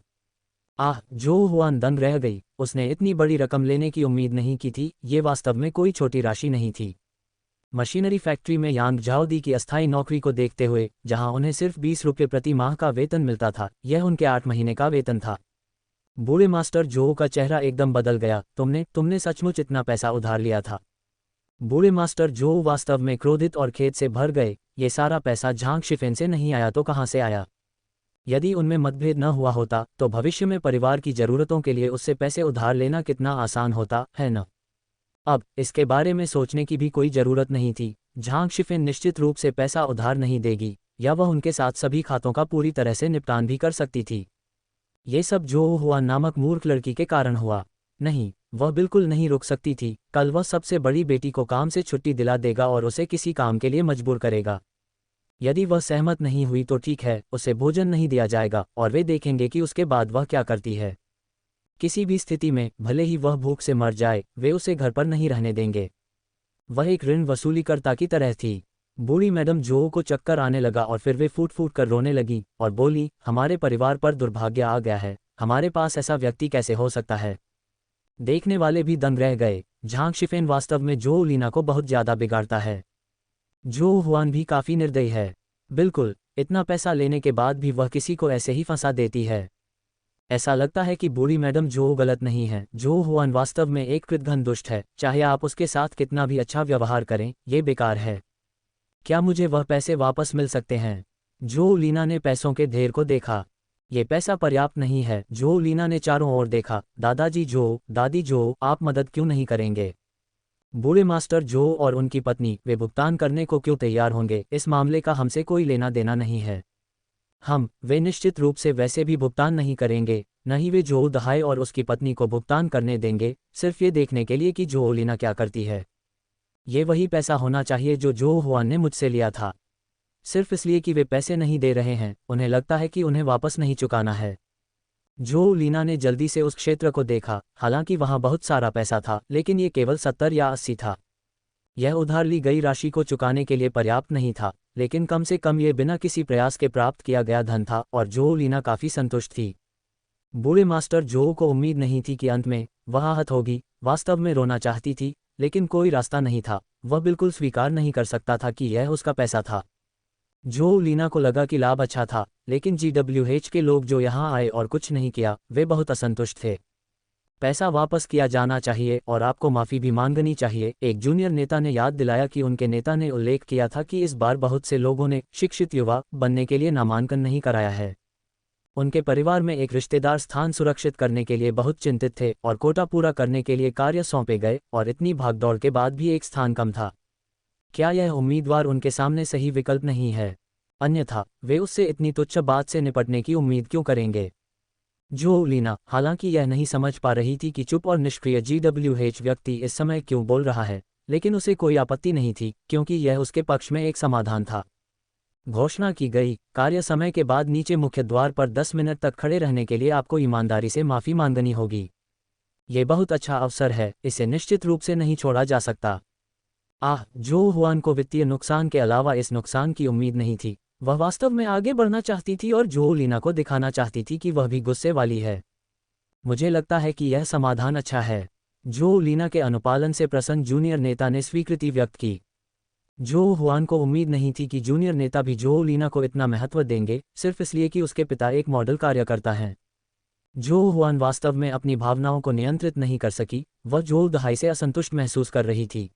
जो हुआन दंग रह गई, उसने इतनी बड़ी रकम लेने की उम्मीद नहीं की थी, ये वास्तव में कोई छोटी राशि नहीं थी। मशीनरी फैक्ट्री में यांग झाओदी की अस्थायी नौकरी को देखते हुए, जहां उन्हें सिर्फ 20 रुपये प्रति माह का वेतन मिलता था, यह उनके 8 महीने का वेतन था। बूढ़े मास्टर जो का चेहरा एकदम बदल गया। तुमने सचमुच इतना पैसा उधार लिया था? बूढ़े मास्टर जो वास्तव में क्रोधित और खेद से भर गए। ये सारा पैसा झांग शिफेन से नहीं आया तो कहाँ से आया? यदि उनमें मतभेद न हुआ होता तो भविष्य में परिवार की जरूरतों के लिए उससे पैसे उधार लेना कितना आसान होता है न? अब इसके बारे में सोचने की भी कोई जरूरत नहीं थी। झांग शिफेन निश्चित रूप से पैसा उधार नहीं देगी, या वह उनके साथ सभी खातों का पूरी तरह से निपटान भी कर सकती थी। ये सब जो हुआ नामक मूर्ख लड़की के कारण हुआ। नहीं, वह बिल्कुल नहीं रुक सकती थी। कल वह सबसे बड़ी बेटी को काम से छुट्टी दिला देगा और उसे किसी काम के लिए मजबूर करेगा। यदि वह सहमत नहीं हुई तो ठीक है, उसे भोजन नहीं दिया जाएगा और वे देखेंगे कि उसके बाद वह क्या करती है। किसी भी स्थिति में भले ही वह भूख से मर जाए, वे उसे घर पर नहीं रहने देंगे। वह एक ऋण वसूलीकर्ता की तरह थी। बूढ़ी मैडम जो को चक्कर आने लगा और फिर वे फूट फूट कर रोने लगी और बोली, हमारे परिवार पर दुर्भाग्य आ गया है, हमारे पास ऐसा व्यक्ति कैसे हो सकता है। देखने वाले भी दंग रह गए। झांग शिफेन वास्तव में जो लीना को बहुत ज्यादा बिगाड़ता है। जो हुआन भी काफी निर्दयी है। बिल्कुल, इतना पैसा लेने के बाद भी वह किसी को ऐसे ही फंसा देती है। ऐसा लगता है कि बूढ़ी मैडम जो गलत नहीं है। जो हुआन वास्तव में एक कृतघ्न दुष्ट है, चाहे आप उसके साथ कितना भी अच्छा व्यवहार करें, ये बेकार है। क्या मुझे वह पैसे वापस मिल सकते हैं? जो लीना ने पैसों के ढेर को देखा। ये पैसा पर्याप्त नहीं है। जो लीना ने चारों ओर देखा। दादाजी जो, दादी जो, आप मदद क्यों नहीं करेंगे? बूढ़े मास्टर जो और उनकी पत्नी, वे भुगतान करने को क्यों तैयार होंगे? इस मामले का हमसे कोई लेना देना नहीं है। वे निश्चित रूप से वैसे भी भुगतान नहीं करेंगे, न ही वे जो दहाई और उसकी पत्नी को भुगतान करने देंगे, सिर्फ ये देखने के लिए कि जो लीना क्या करती है। ये वही पैसा होना चाहिए जो हुआन ने मुझसे लिया था। सिर्फ इसलिए कि वे पैसे नहीं दे रहे हैं, उन्हें लगता है कि उन्हें वापस नहीं चुकाना है। जो लीना ने जल्दी से उस क्षेत्र को देखा। हालांकि वहां बहुत सारा पैसा था, लेकिन ये केवल 70 या 80 था। यह उधार ली गई राशि को चुकाने के लिए पर्याप्त नहीं था, लेकिन कम से कम ये बिना किसी प्रयास के प्राप्त किया गया धन था, और जो लीना काफी संतुष्ट थी। बूढ़े मास्टर जो को उम्मीद नहीं थी कि अंत में वह आहत होगी। वास्तव में रोना चाहती थी, लेकिन कोई रास्ता नहीं था। वह बिल्कुल स्वीकार नहीं कर सकता था कि यह उसका पैसा था। जो लीना को लगा कि लाभ अच्छा था, लेकिन GWH के लोग जो यहाँ आए और कुछ नहीं किया, वे बहुत असंतुष्ट थे। पैसा वापस किया जाना चाहिए और आपको माफ़ी भी मांगनी चाहिए, एक जूनियर नेता ने याद दिलाया कि उनके नेता ने उल्लेख किया था कि इस बार बहुत से लोगों ने शिक्षित युवा बनने के लिए नामांकन नहीं कराया है। उनके परिवार में एक रिश्तेदार स्थान सुरक्षित करने के लिए बहुत चिंतित थे और कोटा पूरा करने के लिए कार्य सौंपे गए, और इतनी भागदौड़ के बाद भी एक स्थान कम था। क्या यह उम्मीदवार उनके सामने सही विकल्प नहीं है? अन्यथा वे उससे इतनी तुच्छ बात से निपटने की उम्मीद क्यों करेंगे? जो लीना हालांकि यह नहीं समझ पा रही थी कि चुप और निष्क्रिय GWH व्यक्ति इस समय क्यों बोल रहा है, लेकिन उसे कोई आपत्ति नहीं थी, क्योंकि यह उसके पक्ष में एक समाधान था। घोषणा की गई, कार्य समय के बाद नीचे मुख्य द्वार पर 10 मिनट तक खड़े रहने के लिए आपको ईमानदारी से माफ़ी मांगनी होगी। ये बहुत अच्छा अवसर है, इसे निश्चित रूप से नहीं छोड़ा जा सकता। जो हुआन को वित्तीय नुकसान के अलावा इस नुकसान की उम्मीद नहीं थी। वह वास्तव में आगे बढ़ना चाहती थी और जो लीना को दिखाना चाहती थी कि वह भी गुस्से वाली है। मुझे लगता है कि यह समाधान अच्छा है। जो लीना के अनुपालन से प्रसन्न जूनियर नेता ने स्वीकृति व्यक्त की। जो हुआन को उम्मीद नहीं थी कि जूनियर नेता भी जो लीना को इतना महत्व देंगे, सिर्फ इसलिए कि उसके पिता एक मॉडल कार्यकर्ता हैं। जो हुआन वास्तव में अपनी भावनाओं को नियंत्रित नहीं कर सकी। वह जो दहाई से असंतुष्ट महसूस कर रही थी।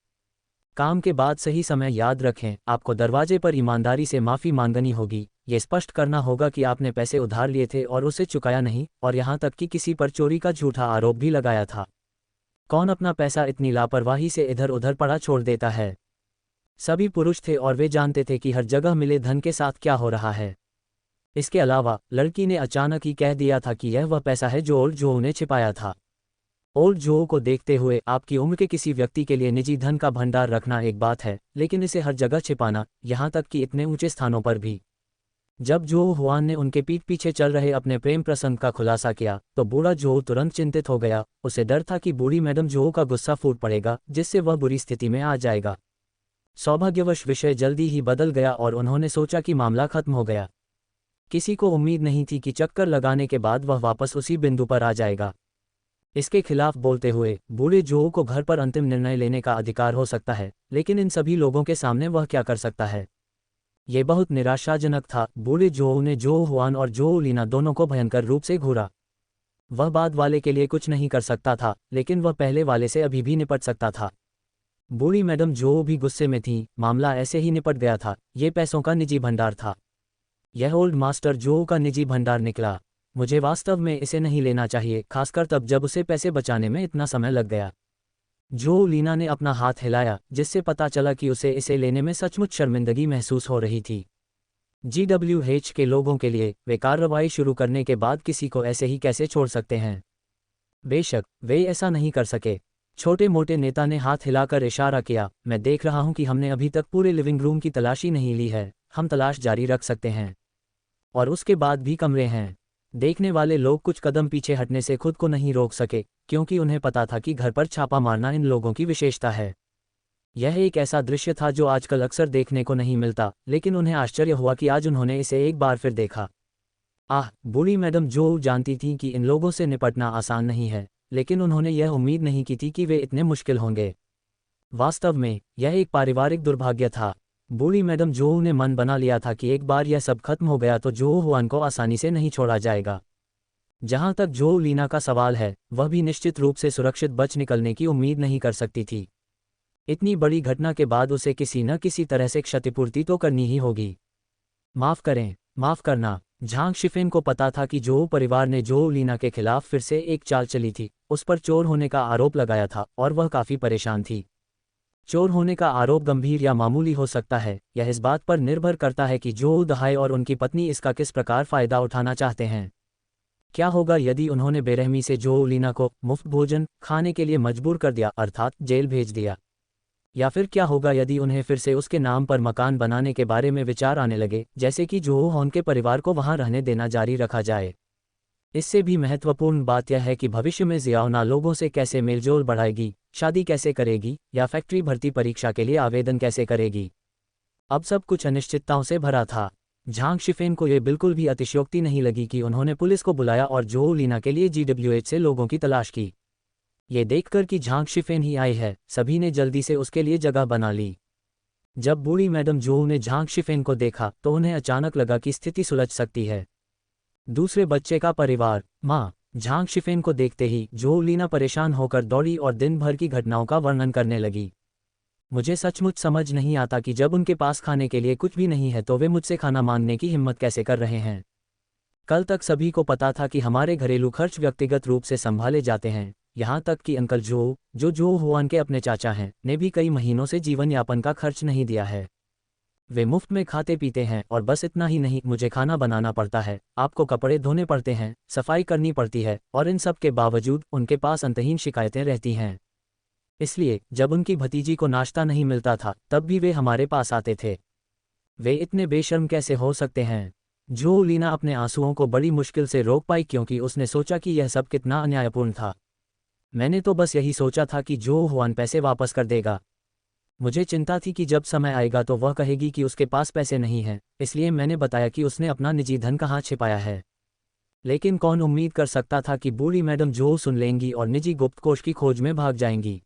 काम के बाद सही समय याद रखें, आपको दरवाजे पर ईमानदारी से माफ़ी मांगनी होगी। ये स्पष्ट करना होगा कि आपने पैसे उधार लिए थे और उसे चुकाया नहीं, और यहाँ तक कि किसी पर चोरी का झूठा आरोप भी लगाया था। कौन अपना पैसा इतनी लापरवाही से इधर उधर पड़ा छोड़ देता है? सभी पुरुष थे और वे जानते थे कि हर जगह मिले धन के साथ क्या हो रहा है। इसके अलावा लड़की ने अचानक ही कह दिया था कि यह वह पैसा है जो ओल्ड जो ने छिपाया था। ओल्ड जो को देखते हुए, आपकी उम्र के किसी व्यक्ति के लिए निजी धन का भंडार रखना एक बात है, लेकिन इसे हर जगह छिपाना, यहाँ तक कि इतने ऊंचे स्थानों पर भी। जब जो हुआन ने उनके पीठ पीछे चल रहे अपने प्रेम प्रसंग का खुलासा किया तो बूढ़ा जो तुरंत चिंतित हो गया। उसे डर था कि बूढ़ी मैडम जो का गुस्सा फूट पड़ेगा, जिससे वह बुरी स्थिति में आ जाएगा। सौभाग्यवश विषय जल्दी ही बदल गया और उन्होंने सोचा कि मामला खत्म हो गया। किसी को उम्मीद नहीं थी कि चक्कर लगाने के बाद वह वापस उसी बिंदु पर आ जाएगा। इसके खिलाफ बोलते हुए, बूढ़े जो को घर पर अंतिम निर्णय लेने का अधिकार हो सकता है, लेकिन इन सभी लोगों के सामने वह क्या कर सकता है? ये बहुत निराशाजनक था। बूढ़े जो ने जो हुआन और जो लीना दोनों को भयंकर रूप से घूरा। वह बाद वाले के लिए कुछ नहीं कर सकता था, लेकिन वह पहले वाले से अभी भी निपट सकता था। बूढ़ी मैडम जो भी गुस्से में थी, मामला ऐसे ही निपट गया था। ये पैसों का निजी भंडार था। यह ओल्ड मास्टर जो का निजी भंडार निकला। मुझे वास्तव में इसे नहीं लेना चाहिए, खासकर तब जब उसे पैसे बचाने में इतना समय लग गया। जो लीना ने अपना हाथ हिलाया, जिससे पता चला कि उसे इसे लेने में सचमुच शर्मिंदगी महसूस हो रही थी। GWH के लोगों के लिए, वे कार्रवाई शुरू करने के बाद किसी को ऐसे ही कैसे छोड़ सकते हैं? बेशक वे ऐसा नहीं कर सके। छोटे मोटे नेता ने हाथ हिलाकर इशारा किया, मैं देख रहा हूं कि हमने अभी तक पूरे लिविंग रूम की तलाशी नहीं ली है। हम तलाश जारी रख सकते हैं। और उसके बाद भी कमरे हैं। देखने वाले लोग कुछ कदम पीछे हटने से खुद को नहीं रोक सके, क्योंकि उन्हें पता था कि घर पर छापा मारना इन लोगों की विशेषता है। यह एक ऐसा दृश्य था जो आजकल अक्सर देखने को नहीं मिलता, लेकिन उन्हें आश्चर्य हुआ कि आज उन्होंने इसे एक बार फिर देखा। बूढ़ी मैडम जो जानती थी कि इन लोगों से निपटना आसान नहीं है, लेकिन उन्होंने यह उम्मीद नहीं की थी कि वे इतने मुश्किल होंगे। वास्तव में यह एक पारिवारिक दुर्भाग्य था। बूढ़ी मैडम जो ने मन बना लिया था कि एक बार यह सब खत्म हो गया तो जो हुआन को आसानी से नहीं छोड़ा जाएगा। जहां तक जो लीना का सवाल है, वह भी निश्चित रूप से सुरक्षित बच निकलने की उम्मीद नहीं कर सकती थी। इतनी बड़ी घटना के बाद उसे किसी न किसी तरह से क्षतिपूर्ति तो करनी ही होगी। माफ़ करें, माफ़ करना। झांग शिफेन को पता था कि जो परिवार ने जो लीना के खिलाफ फिर से एक चाल चली थी, उस पर चोर होने का आरोप लगाया था, और वह काफ़ी परेशान थी। चोर होने का आरोप गंभीर या मामूली हो सकता है, यह इस बात पर निर्भर करता है कि जो दहाई और उनकी पत्नी इसका किस प्रकार फ़ायदा उठाना चाहते हैं। क्या होगा यदि उन्होंने बेरहमी से जो लीना को मुफ्त भोजन खाने के लिए मजबूर कर दिया, अर्थात जेल भेज दिया? या फिर क्या होगा यदि उन्हें फिर से उसके नाम पर मकान बनाने के बारे में विचार आने लगे, जैसे कि जो होन के परिवार को वहां रहने देना जारी रखा जाए? इससे भी महत्वपूर्ण बात यह है कि भविष्य में जियाओना लोगों से कैसे मेलजोल बढ़ाएगी, शादी कैसे करेगी, या फैक्ट्री भर्ती परीक्षा के लिए आवेदन कैसे करेगी। अब सब कुछ अनिश्चितताओं से भरा था। झांग शिफेन को यह बिल्कुल भी अतिशयोक्ति नहीं लगी कि उन्होंने पुलिस को बुलाया और जो लीना के लिए GWH से लोगों की तलाश की। ये देखकर कि झांग शिफेन ही आई है, सभी ने जल्दी से उसके लिए जगह बना ली। जब बूढ़ी मैडम जो ने झांग शिफेन को देखा तो उन्हें अचानक लगा कि स्थिति सुलझ सकती है। दूसरे बच्चे का परिवार, माँ। झांग शिफेन को देखते ही जो लीना परेशान होकर दौड़ी और दिन भर की घटनाओं का वर्णन करने लगी। मुझे सचमुच समझ नहीं आता कि जब उनके पास खाने के लिए कुछ भी नहीं है तो वे मुझसे खाना मांगने की हिम्मत कैसे कर रहे हैं। कल तक सभी को पता था कि हमारे घरेलू खर्च व्यक्तिगत रूप से संभाले जाते हैं, यहाँ तक कि अंकल जो हुआन के अपने चाचा हैं, ने भी कई महीनों से जीवन यापन का खर्च नहीं दिया है। वे मुफ्त में खाते पीते हैं, और बस इतना ही नहीं, मुझे खाना बनाना पड़ता है, आपको कपड़े धोने पड़ते हैं, सफाई करनी पड़ती है, और इन सब के बावजूद उनके पास अंतहीन शिकायतें रहती हैं। इसलिए जब उनकी भतीजी को नाश्ता नहीं मिलता था तब भी वे हमारे पास आते थे। वे इतने बेशर्म कैसे हो सकते हैं? जो लीना अपने आंसुओं को बड़ी मुश्किल से रोक पाई, क्योंकि उसने सोचा कि यह सब कितना अन्यायपूर्ण था। मैंने तो बस यही सोचा था कि जो हुआन पैसे वापस कर देगा। मुझे चिंता थी कि जब समय आएगा तो वह कहेगी कि उसके पास पैसे नहीं हैं, इसलिए मैंने बताया कि उसने अपना निजी धन कहाँ छिपाया है। लेकिन कौन उम्मीद कर सकता था कि बूढ़ी मैडम जो सुन लेंगी और निजी गुप्त कोष की खोज में भाग जाएंगी।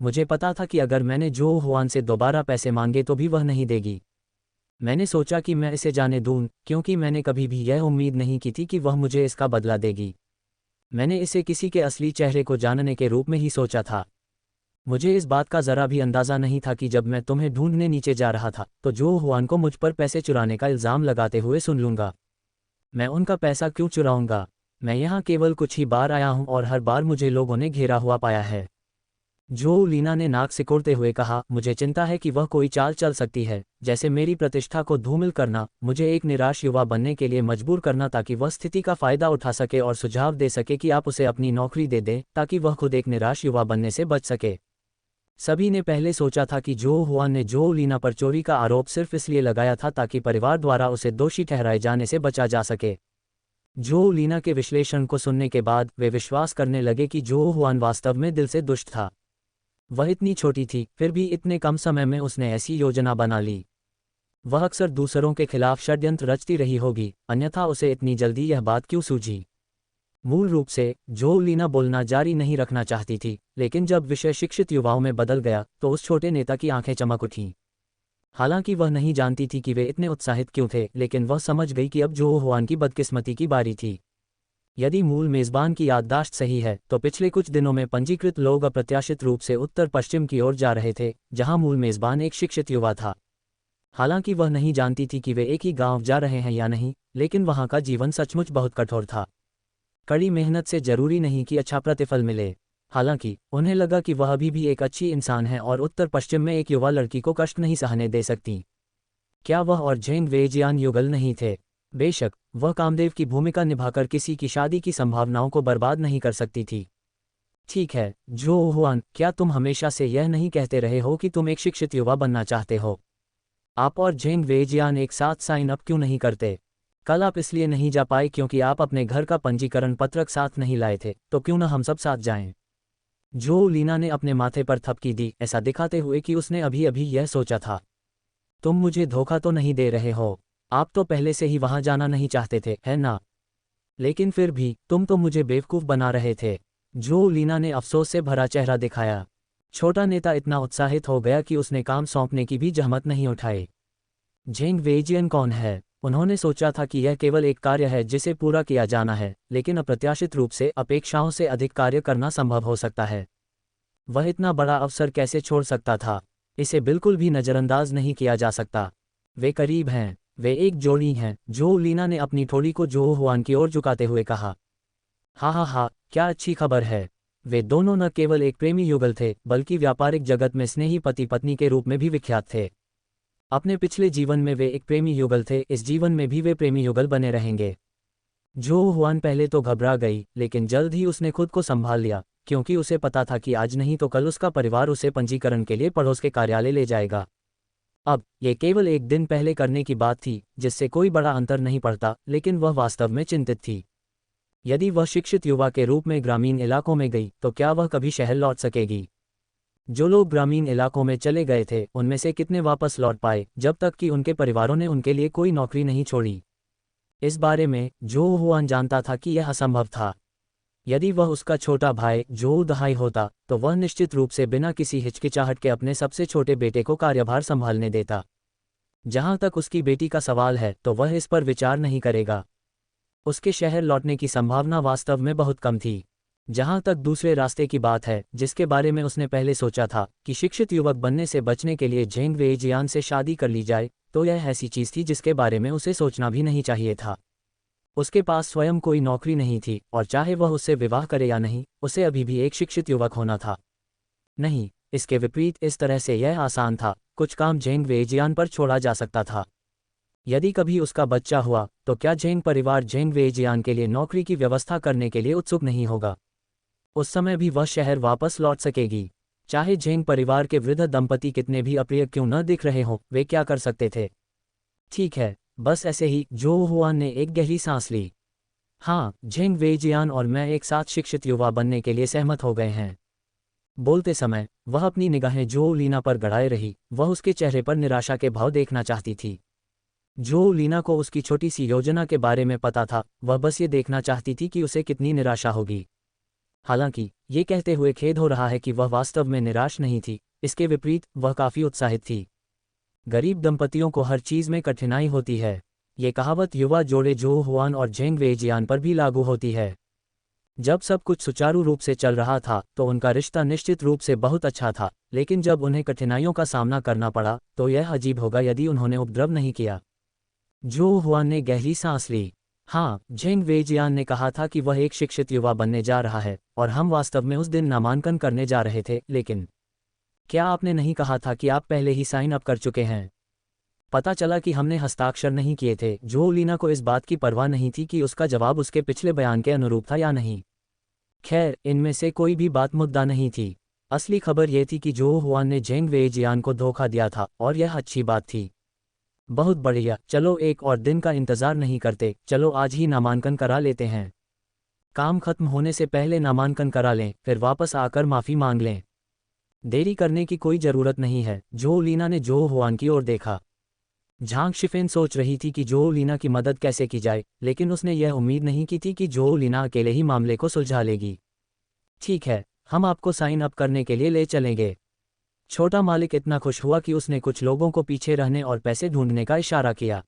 मुझे पता था कि अगर मैंने जो हुआन से दोबारा पैसे मांगे तो भी वह नहीं देगी। मैंने सोचा कि मैं इसे जाने दूं, क्योंकि मैंने कभी भी यह उम्मीद नहीं की थी कि वह मुझे इसका बदला देगी। मैंने इसे किसी के असली चेहरे को जानने के रूप में ही सोचा था। मुझे इस बात का ज़रा भी अंदाज़ा नहीं था कि जब मैं तुम्हें ढूंढने नीचे जा रहा था तो जो हुआन को मुझ पर पैसे चुराने का इल्ज़ाम लगाते हुए सुन लूँगा। मैं उनका पैसा क्यों चुराऊँगा? मैं यहाँ केवल कुछ ही बार आया हूँ और हर बार मुझे लोगों ने घेरा हुआ पाया है। जो लीना ने नाक सिकोड़ते हुए कहा, मुझे चिंता है कि वह कोई चाल चल सकती है, जैसे मेरी प्रतिष्ठा को धूमिल करना, मुझे एक निराश युवा बनने के लिए मजबूर करना ताकि वह स्थिति का फ़ायदा उठा सके और सुझाव दे सके कि आप उसे अपनी नौकरी दे दें ताकि वह खुद एक निराश युवा बनने से बच सके। सभी ने पहले सोचा था कि जो हुआन ने जो लीना पर चोरी का आरोप सिर्फ इसलिए लगाया था ताकि परिवार द्वारा उसे दोषी ठहराए जाने से बचा जा सके। जो लीना के विश्लेषण को सुनने के बाद वे विश्वास करने लगे कि जो हुआन वास्तव में दिल से दुष्ट था। वह इतनी छोटी थी, फिर भी इतने कम समय में उसने ऐसी योजना बना ली। वह अक्सर दूसरों के खिलाफ षड्यंत्र रचती रही होगी, अन्यथा उसे इतनी जल्दी यह बात क्यों सूझी? मूल रूप से जो लीना बोलना जारी नहीं रखना चाहती थी, लेकिन जब विषय शिक्षित युवाओं में बदल गया तो उस छोटे नेता की आंखें चमक उठीं। हालांकि वह नहीं जानती थी कि वे इतने उत्साहित क्यों थे, लेकिन वह समझ गई कि अब जो हुआन की बदकिस्मती की बारी थी। यदि मूल मेज़बान की याददाश्त सही है तो पिछले कुछ दिनों में पंजीकृत लोग अप्रत्याशित रूप से उत्तर पश्चिम की ओर जा रहे थे, जहां मूल मेज़बान एक शिक्षित युवा था। हालांकि वह नहीं जानती थी कि वे एक ही गांव जा रहे हैं या नहीं, लेकिन वहां का जीवन सचमुच बहुत कठोर था। कड़ी मेहनत से जरूरी नहीं कि अच्छा प्रतिफल मिले। हालांकि उन्हें लगा कि वह अभी भी एक अच्छी इंसान है और उत्तर पश्चिम में एक युवा लड़की को कष्ट नहीं सहने दे सकती। क्या वह और झेंग वेजियान युगल नहीं थे? बेशक, वह कामदेव की भूमिका निभाकर किसी की शादी की संभावनाओं को बर्बाद नहीं कर सकती थी। ठीक है, जो हुआन, क्या तुम हमेशा से यह नहीं कहते रहे हो कि तुम एक शिक्षित युवा बनना चाहते हो? आप और झेंग वेजियान एक साथ साइन अप क्यों नहीं करते? कल आप इसलिए नहीं जा पाए क्योंकि आप अपने घर का पंजीकरण पत्रक साथ नहीं लाए थे, तो क्यों न हम सब साथ जाएं? जो लीना ने अपने माथे पर थपकी दी, ऐसा दिखाते हुए कि उसने अभी अभी यह सोचा था। तुम मुझे धोखा तो नहीं दे रहे हो? आप तो पहले से ही वहां जाना नहीं चाहते थे, है ना? लेकिन फिर भी तुम तो मुझे बेवकूफ़ बना रहे थे। जो लीना ने अफसोस से भरा चेहरा दिखाया। छोटा नेता इतना उत्साहित हो गया कि उसने काम सौंपने की भी जहमत नहीं उठाई। झेंग वेजियन कौन है? उन्होंने सोचा था कि यह केवल एक कार्य है जिसे पूरा किया जाना है, लेकिन अप्रत्याशित रूप से अपेक्षाओं से अधिक कार्य करना संभव हो सकता है। वह इतना बड़ा अवसर कैसे छोड़ सकता था? इसे बिल्कुल भी नज़रअंदाज नहीं किया जा सकता। वे करीब हैं, वे एक जोड़ी हैं। जो लीना ने अपनी ठोड़ी को जो हुआन की ओर झुकाते हुए कहा। हाँ हाँ हाँ, क्या अच्छी खबर है। वे दोनों न केवल एक प्रेमी युगल थे, बल्कि व्यापारिक जगत में स्नेही पति पत्नी के रूप में भी विख्यात थे। अपने पिछले जीवन में वे एक प्रेमी युगल थे, इस जीवन में भी वे प्रेमी युगल बने रहेंगे। जो हुआन पहले तो घबरा गई, लेकिन जल्द ही उसने खुद को संभाल लिया, क्योंकि उसे पता था कि आज नहीं तो कल उसका परिवार उसे पंजीकरण के लिए पड़ोस के कार्यालय ले जाएगा। अब ये केवल एक दिन पहले करने की बात थी, जिससे कोई बड़ा अंतर नहीं पड़ता, लेकिन वह वास्तव में चिंतित थी। यदि वह शिक्षित युवा के रूप में ग्रामीण इलाकों में गई तो क्या वह कभी शहर लौट सकेगी? जो लोग ग्रामीण इलाकों में चले गए थे उनमें से कितने वापस लौट पाए जब तक कि उनके परिवारों ने उनके लिए कोई नौकरी नहीं छोड़ी? इस बारे में जो हुआन जानता था कि यह असंभव था। यदि वह उसका छोटा भाई जो दहाई होता तो वह निश्चित रूप से बिना किसी हिचकिचाहट के अपने सबसे छोटे बेटे को कार्यभार संभालने देता। जहां तक उसकी बेटी का सवाल है तो वह इस पर विचार नहीं करेगा। उसके शहर लौटने की संभावना वास्तव में बहुत कम थी। जहां तक दूसरे रास्ते की बात है, जिसके बारे में उसने पहले सोचा था कि शिक्षित युवक बनने से बचने के लिए झेंग वेजियान से शादी कर ली जाए, तो यह ऐसी चीज थी जिसके बारे में उसे सोचना भी नहीं चाहिए था। उसके पास स्वयं कोई नौकरी नहीं थी, और चाहे वह उससे विवाह करे या नहीं, उसे अभी भी एक शिक्षित युवक होना था। नहीं, इसके विपरीत इस तरह से यह आसान था, कुछ काम झेंग वेजियान पर छोड़ा जा सकता था। यदि कभी उसका बच्चा हुआ तो क्या झेंग परिवार झेंग वेजियान के लिए नौकरी की व्यवस्था करने के लिए उत्सुक नहीं होगा? उस समय भी वह शहर वापस लौट सकेगी। चाहे झेंग परिवार के वृद्ध दंपति कितने भी अप्रिय क्यों न दिख रहे हों, वे क्या कर सकते थे? ठीक है, बस ऐसे ही। जो हुआन ने एक गहरी सांस ली। हाँ, झेंग वेजियान और मैं एक साथ शिक्षित युवा बनने के लिए सहमत हो गए हैं। बोलते समय वह अपनी निगाहें जो लीना पर गड़ाए रही, वह उसके चेहरे पर निराशा के भाव देखना चाहती थी। जो लीना को उसकी छोटी सी योजना के बारे में पता था, वह बस ये देखना चाहती थी कि उसे कितनी निराशा होगी। हालांकि ये कहते हुए खेद हो रहा है कि वह वास्तव में निराश नहीं थी, इसके विपरीत वह काफ़ी उत्साहित थी। गरीब दंपतियों को हर चीज़ में कठिनाई होती है। ये कहावत युवा जोड़े जो हुआन और झेंग वेजियान पर भी लागू होती है। जब सब कुछ सुचारू रूप से चल रहा था तो उनका रिश्ता निश्चित रूप से बहुत अच्छा था, लेकिन जब उन्हें कठिनाइयों का सामना करना पड़ा तो यह अजीब होगा यदि उन्होंने उपद्रव नहीं किया। जो हुआन ने गहरी सांस ली। हाँ, झेंग वेजियान ने कहा था कि वह एक शिक्षित युवा बनने जा रहा है और हम वास्तव में उस दिन नामांकन करने जा रहे थे, लेकिन क्या आपने नहीं कहा था कि आप पहले ही साइन अप कर चुके हैं? पता चला कि हमने हस्ताक्षर नहीं किए थे। जो लीना को इस बात की परवाह नहीं थी कि उसका जवाब उसके पिछले बयान के अनुरूप था या नहीं। खैर, इनमें से कोई भी बात मुद्दा नहीं थी। असली खबर यह थी कि जो हुआन ने झेंग वेजियान को धोखा दिया था और यह अच्छी बात थी। बहुत बढ़िया, चलो एक और दिन का इंतजार नहीं करते, चलो आज ही नामांकन करा लेते हैं। काम खत्म होने से पहले नामांकन करा लें, फिर वापस आकर माफ़ी मांग लें। देरी करने की कोई ज़रूरत नहीं है। जो लीना ने जो हुआन की ओर देखा। झांग शिफेन सोच रही थी कि जो लीना की मदद कैसे की जाए, लेकिन उसने यह उम्मीद नहीं की थी कि जो लीना अकेले ही मामले को सुलझा लेगी। ठीक है, हम आपको साइन अप करने के लिए ले चलेंगे। छोटा मालिक इतना खुश हुआ कि उसने कुछ लोगों को पीछे रहने और पैसे ढूंढने का इशारा किया।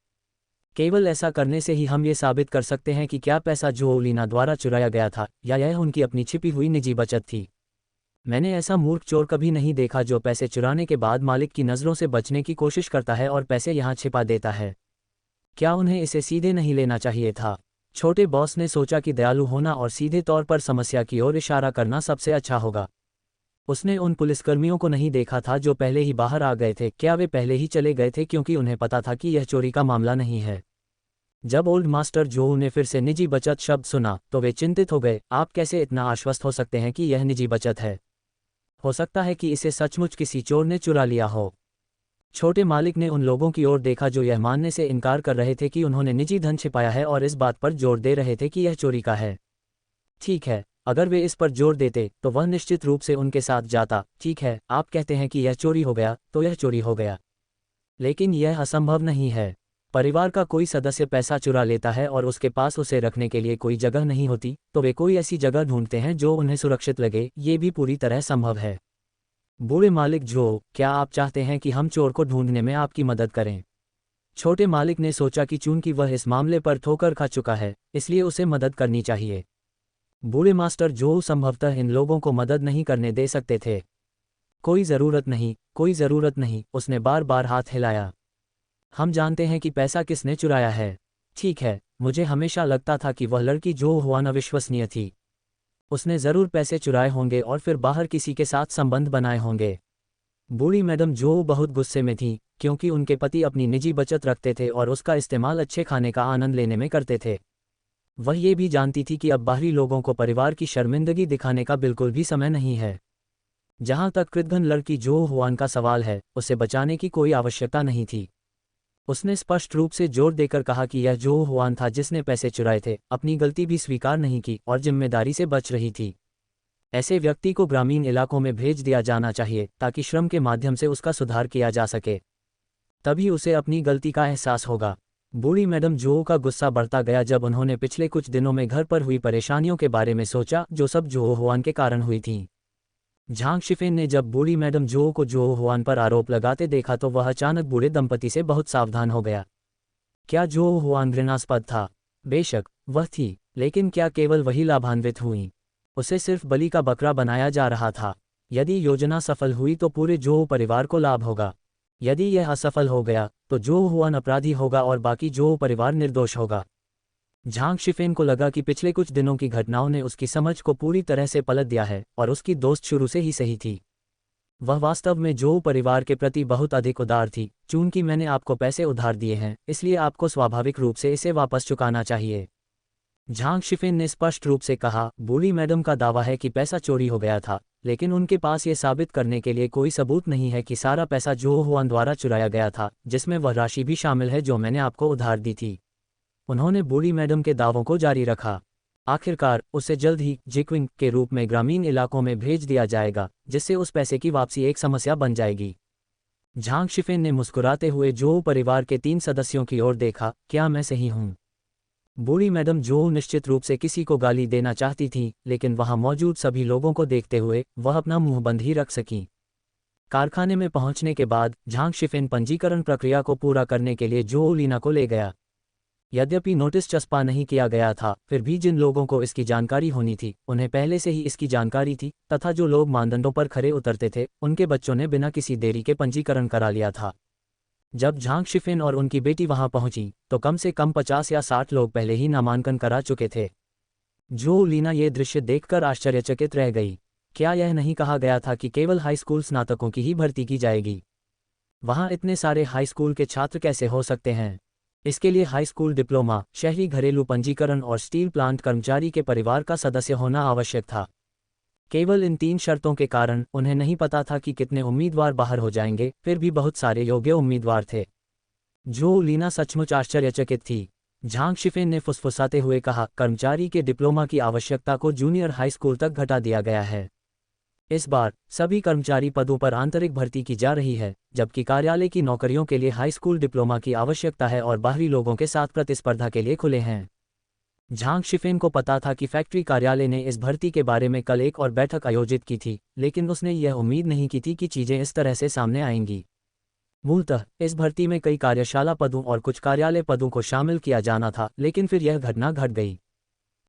केवल ऐसा करने से ही हम ये साबित कर सकते हैं कि क्या पैसा जो लीना द्वारा चुराया गया था या यह उनकी अपनी छिपी हुई निजी बचत थी। मैंने ऐसा मूर्ख चोर कभी नहीं देखा जो पैसे चुराने के बाद मालिक की नज़रों से बचने की कोशिश करता है और पैसे यहाँ छिपा देता है। क्या उन्हें इसे सीधे नहीं लेना चाहिए था? छोटे बॉस ने सोचा कि दयालु होना और सीधे तौर पर समस्या की ओर इशारा करना सबसे अच्छा होगा। उसने उन पुलिसकर्मियों को नहीं देखा था जो पहले ही बाहर आ गए थे। क्या वे पहले ही चले गए थे क्योंकि उन्हें पता था कि यह चोरी का मामला नहीं है? जब ओल्ड मास्टर जो ने फिर से निजी बचत शब्द सुना तो वे चिंतित हो गए। आप कैसे इतना आश्वस्त हो सकते हैं कि यह निजी बचत है? हो सकता है कि इसे सचमुच किसी चोर ने चुरा लिया हो। छोटे मालिक ने उन लोगों की ओर देखा जो यह मानने से इनकार कर रहे थे कि उन्होंने निजी धन छिपाया है और इस बात पर जोर दे रहे थे कि यह चोरी का है। ठीक है, अगर वे इस पर जोर देते तो वह निश्चित रूप से उनके साथ जाता। ठीक है, आप कहते हैं कि यह चोरी हो गया तो यह चोरी हो गया, लेकिन यह असंभव नहीं है। परिवार का कोई सदस्य पैसा चुरा लेता है और उसके पास उसे रखने के लिए कोई जगह नहीं होती, तो वे कोई ऐसी जगह ढूंढते हैं जो उन्हें सुरक्षित लगे। ये भी पूरी तरह संभव है। बूढ़े मालिक जो, क्या आप चाहते हैं कि हम चोर को ढूंढने में आपकी मदद करें? छोटे मालिक ने सोचा कि चूंकि वह इस मामले पर ठोकर खा चुका है, इसलिए उसे मदद करनी चाहिए। बूढ़े मास्टर जो संभवतः इन लोगों को मदद नहीं करने दे सकते थे। कोई ज़रूरत नहीं, कोई ज़रूरत नहीं, उसने बार बार हाथ हिलाया। हम जानते हैं कि पैसा किसने चुराया है। ठीक है, मुझे हमेशा लगता था कि वह लड़की जो हुआन अविश्वसनीय थी। उसने ज़रूर पैसे चुराए होंगे और फिर बाहर किसी के साथ संबंध बनाए होंगे। बूढ़ी मैडम जो बहुत गुस्से में थी, क्योंकि उनके पति अपनी निजी बचत रखते थे और उसका इस्तेमाल अच्छे खाने का आनंद लेने में करते थे। वह ये भी जानती थी कि अब बाहरी लोगों को परिवार की शर्मिंदगी दिखाने का बिल्कुल भी समय नहीं है। जहाँ तक कृतघ्न लड़की जो हुआन का सवाल है, उसे बचाने की कोई आवश्यकता नहीं थी। उसने स्पष्ट रूप से जोर देकर कहा कि यह जो हुआन था जिसने पैसे चुराए थे, अपनी गलती भी स्वीकार नहीं की और जिम्मेदारी से बच रही थी। ऐसे व्यक्ति को ग्रामीण इलाकों में भेज दिया जाना चाहिए ताकि श्रम के माध्यम से उसका सुधार किया जा सके। तभी उसे अपनी गलती का एहसास होगा। बूढ़ी मैडम जो का गुस्सा बढ़ता गया जब उन्होंने पिछले कुछ दिनों में घर पर हुई परेशानियों के बारे में सोचा, जो सब जो हुआन के कारण हुई थीं। झांग शिफेन ने जब बूढ़ी मैडम जो को जो हुआन पर आरोप लगाते देखा तो वह अचानक बूढ़े दंपति से बहुत सावधान हो गया। क्या जो हुआन घृणास्पद था? बेशक वह थी, लेकिन क्या केवल वही लाभान्वित हुई? उसे सिर्फ बलि का बकरा बनाया जा रहा था। यदि योजना सफल हुई तो पूरे जो परिवार को लाभ होगा। यदि यह असफल हो गया तो जो हुआन अपराधी होगा और बाकी जो परिवार निर्दोष होगा। झांग शिफेन को लगा कि पिछले कुछ दिनों की घटनाओं ने उसकी समझ को पूरी तरह से पलट दिया है और उसकी दोस्त शुरू से ही सही थी। वह वास्तव में जो परिवार के प्रति बहुत अधिक उदार थी। चूंकि मैंने आपको पैसे उधार दिए हैं, इसलिए आपको स्वाभाविक रूप से इसे वापस चुकाना चाहिए। झांग शिफेन ने स्पष्ट रूप से कहा। बूढ़ी मैडम का दावा है कि पैसा चोरी हो गया था, लेकिन उनके पास ये साबित करने के लिए कोई सबूत नहीं है कि सारा पैसा जो हुआन द्वारा चुराया गया था, जिसमें वह राशि भी शामिल है जो मैंने आपको उधार दी थी। उन्होंने बूढ़ी मैडम के दावों को जारी रखा। आखिरकार उसे जल्द ही जिक्विंग के रूप में ग्रामीण इलाकों में भेज दिया जाएगा, जिससे उस पैसे की वापसी एक समस्या बन जाएगी। झांग शिफेन ने मुस्कुराते हुए जो परिवार के 3 सदस्यों की ओर देखा। क्या मैं सही हूँ? बूढ़ी मैडम जो निश्चित रूप से किसी को गाली देना चाहती थी, लेकिन वहां मौजूद सभी लोगों को देखते हुए वह अपना मुंह बंद ही रख सकी। कारखाने में पहुंचने के बाद झांग शिफेन पंजीकरण प्रक्रिया को पूरा करने के लिए जो लीना को ले गया। यद्यपि नोटिस चस्पा नहीं किया गया था, फिर भी जिन लोगों को इसकी जानकारी होनी थी उन्हें पहले से ही इसकी जानकारी थी, तथा जो लोग मानदंडों पर खरे उतरते थे उनके बच्चों ने बिना किसी देरी के पंजीकरण करा लिया था। जब झांग शिफिन और उनकी बेटी वहां पहुंची तो कम से कम 50 या 60 लोग पहले ही नामांकन करा चुके थे। जो लीना ये दृश्य देखकर आश्चर्यचकित रह गई। क्या यह नहीं कहा गया था कि केवल हाई स्कूल स्नातकों की ही भर्ती की जाएगी? वहां इतने सारे हाई स्कूल के छात्र कैसे हो सकते हैं? इसके लिए हाई स्कूल डिप्लोमा, शहरी घरेलू पंजीकरण और स्टील प्लांट कर्मचारी के परिवार का सदस्य होना आवश्यक था। केवल इन 3 शर्तों के कारण उन्हें नहीं पता था कि कितने उम्मीदवार बाहर हो जाएंगे, फिर भी बहुत सारे योग्य उम्मीदवार थे। जो लीना सचमुच आश्चर्यचकित थी। झांग शिफेन ने फुसफुसाते हुए कहा, कर्मचारी के डिप्लोमा की आवश्यकता को जूनियर हाई स्कूल तक घटा दिया गया है। इस बार सभी कर्मचारी पदों पर आंतरिक भर्ती की जा रही है, जबकि कार्यालय की नौकरियों के लिए हाई स्कूल डिप्लोमा की आवश्यकता है और बाहरी लोगों के साथ प्रतिस्पर्धा के लिए खुले हैं। झांग शिफेन को पता था कि फैक्ट्री कार्यालय ने इस भर्ती के बारे में कल एक और बैठक आयोजित की थी, लेकिन उसने यह उम्मीद नहीं की थी कि चीजें इस तरह से सामने आएंगी। मूलतः इस भर्ती में कई कार्यशाला पदों और कुछ कार्यालय पदों को शामिल किया जाना था, लेकिन फिर यह घटना घट गई।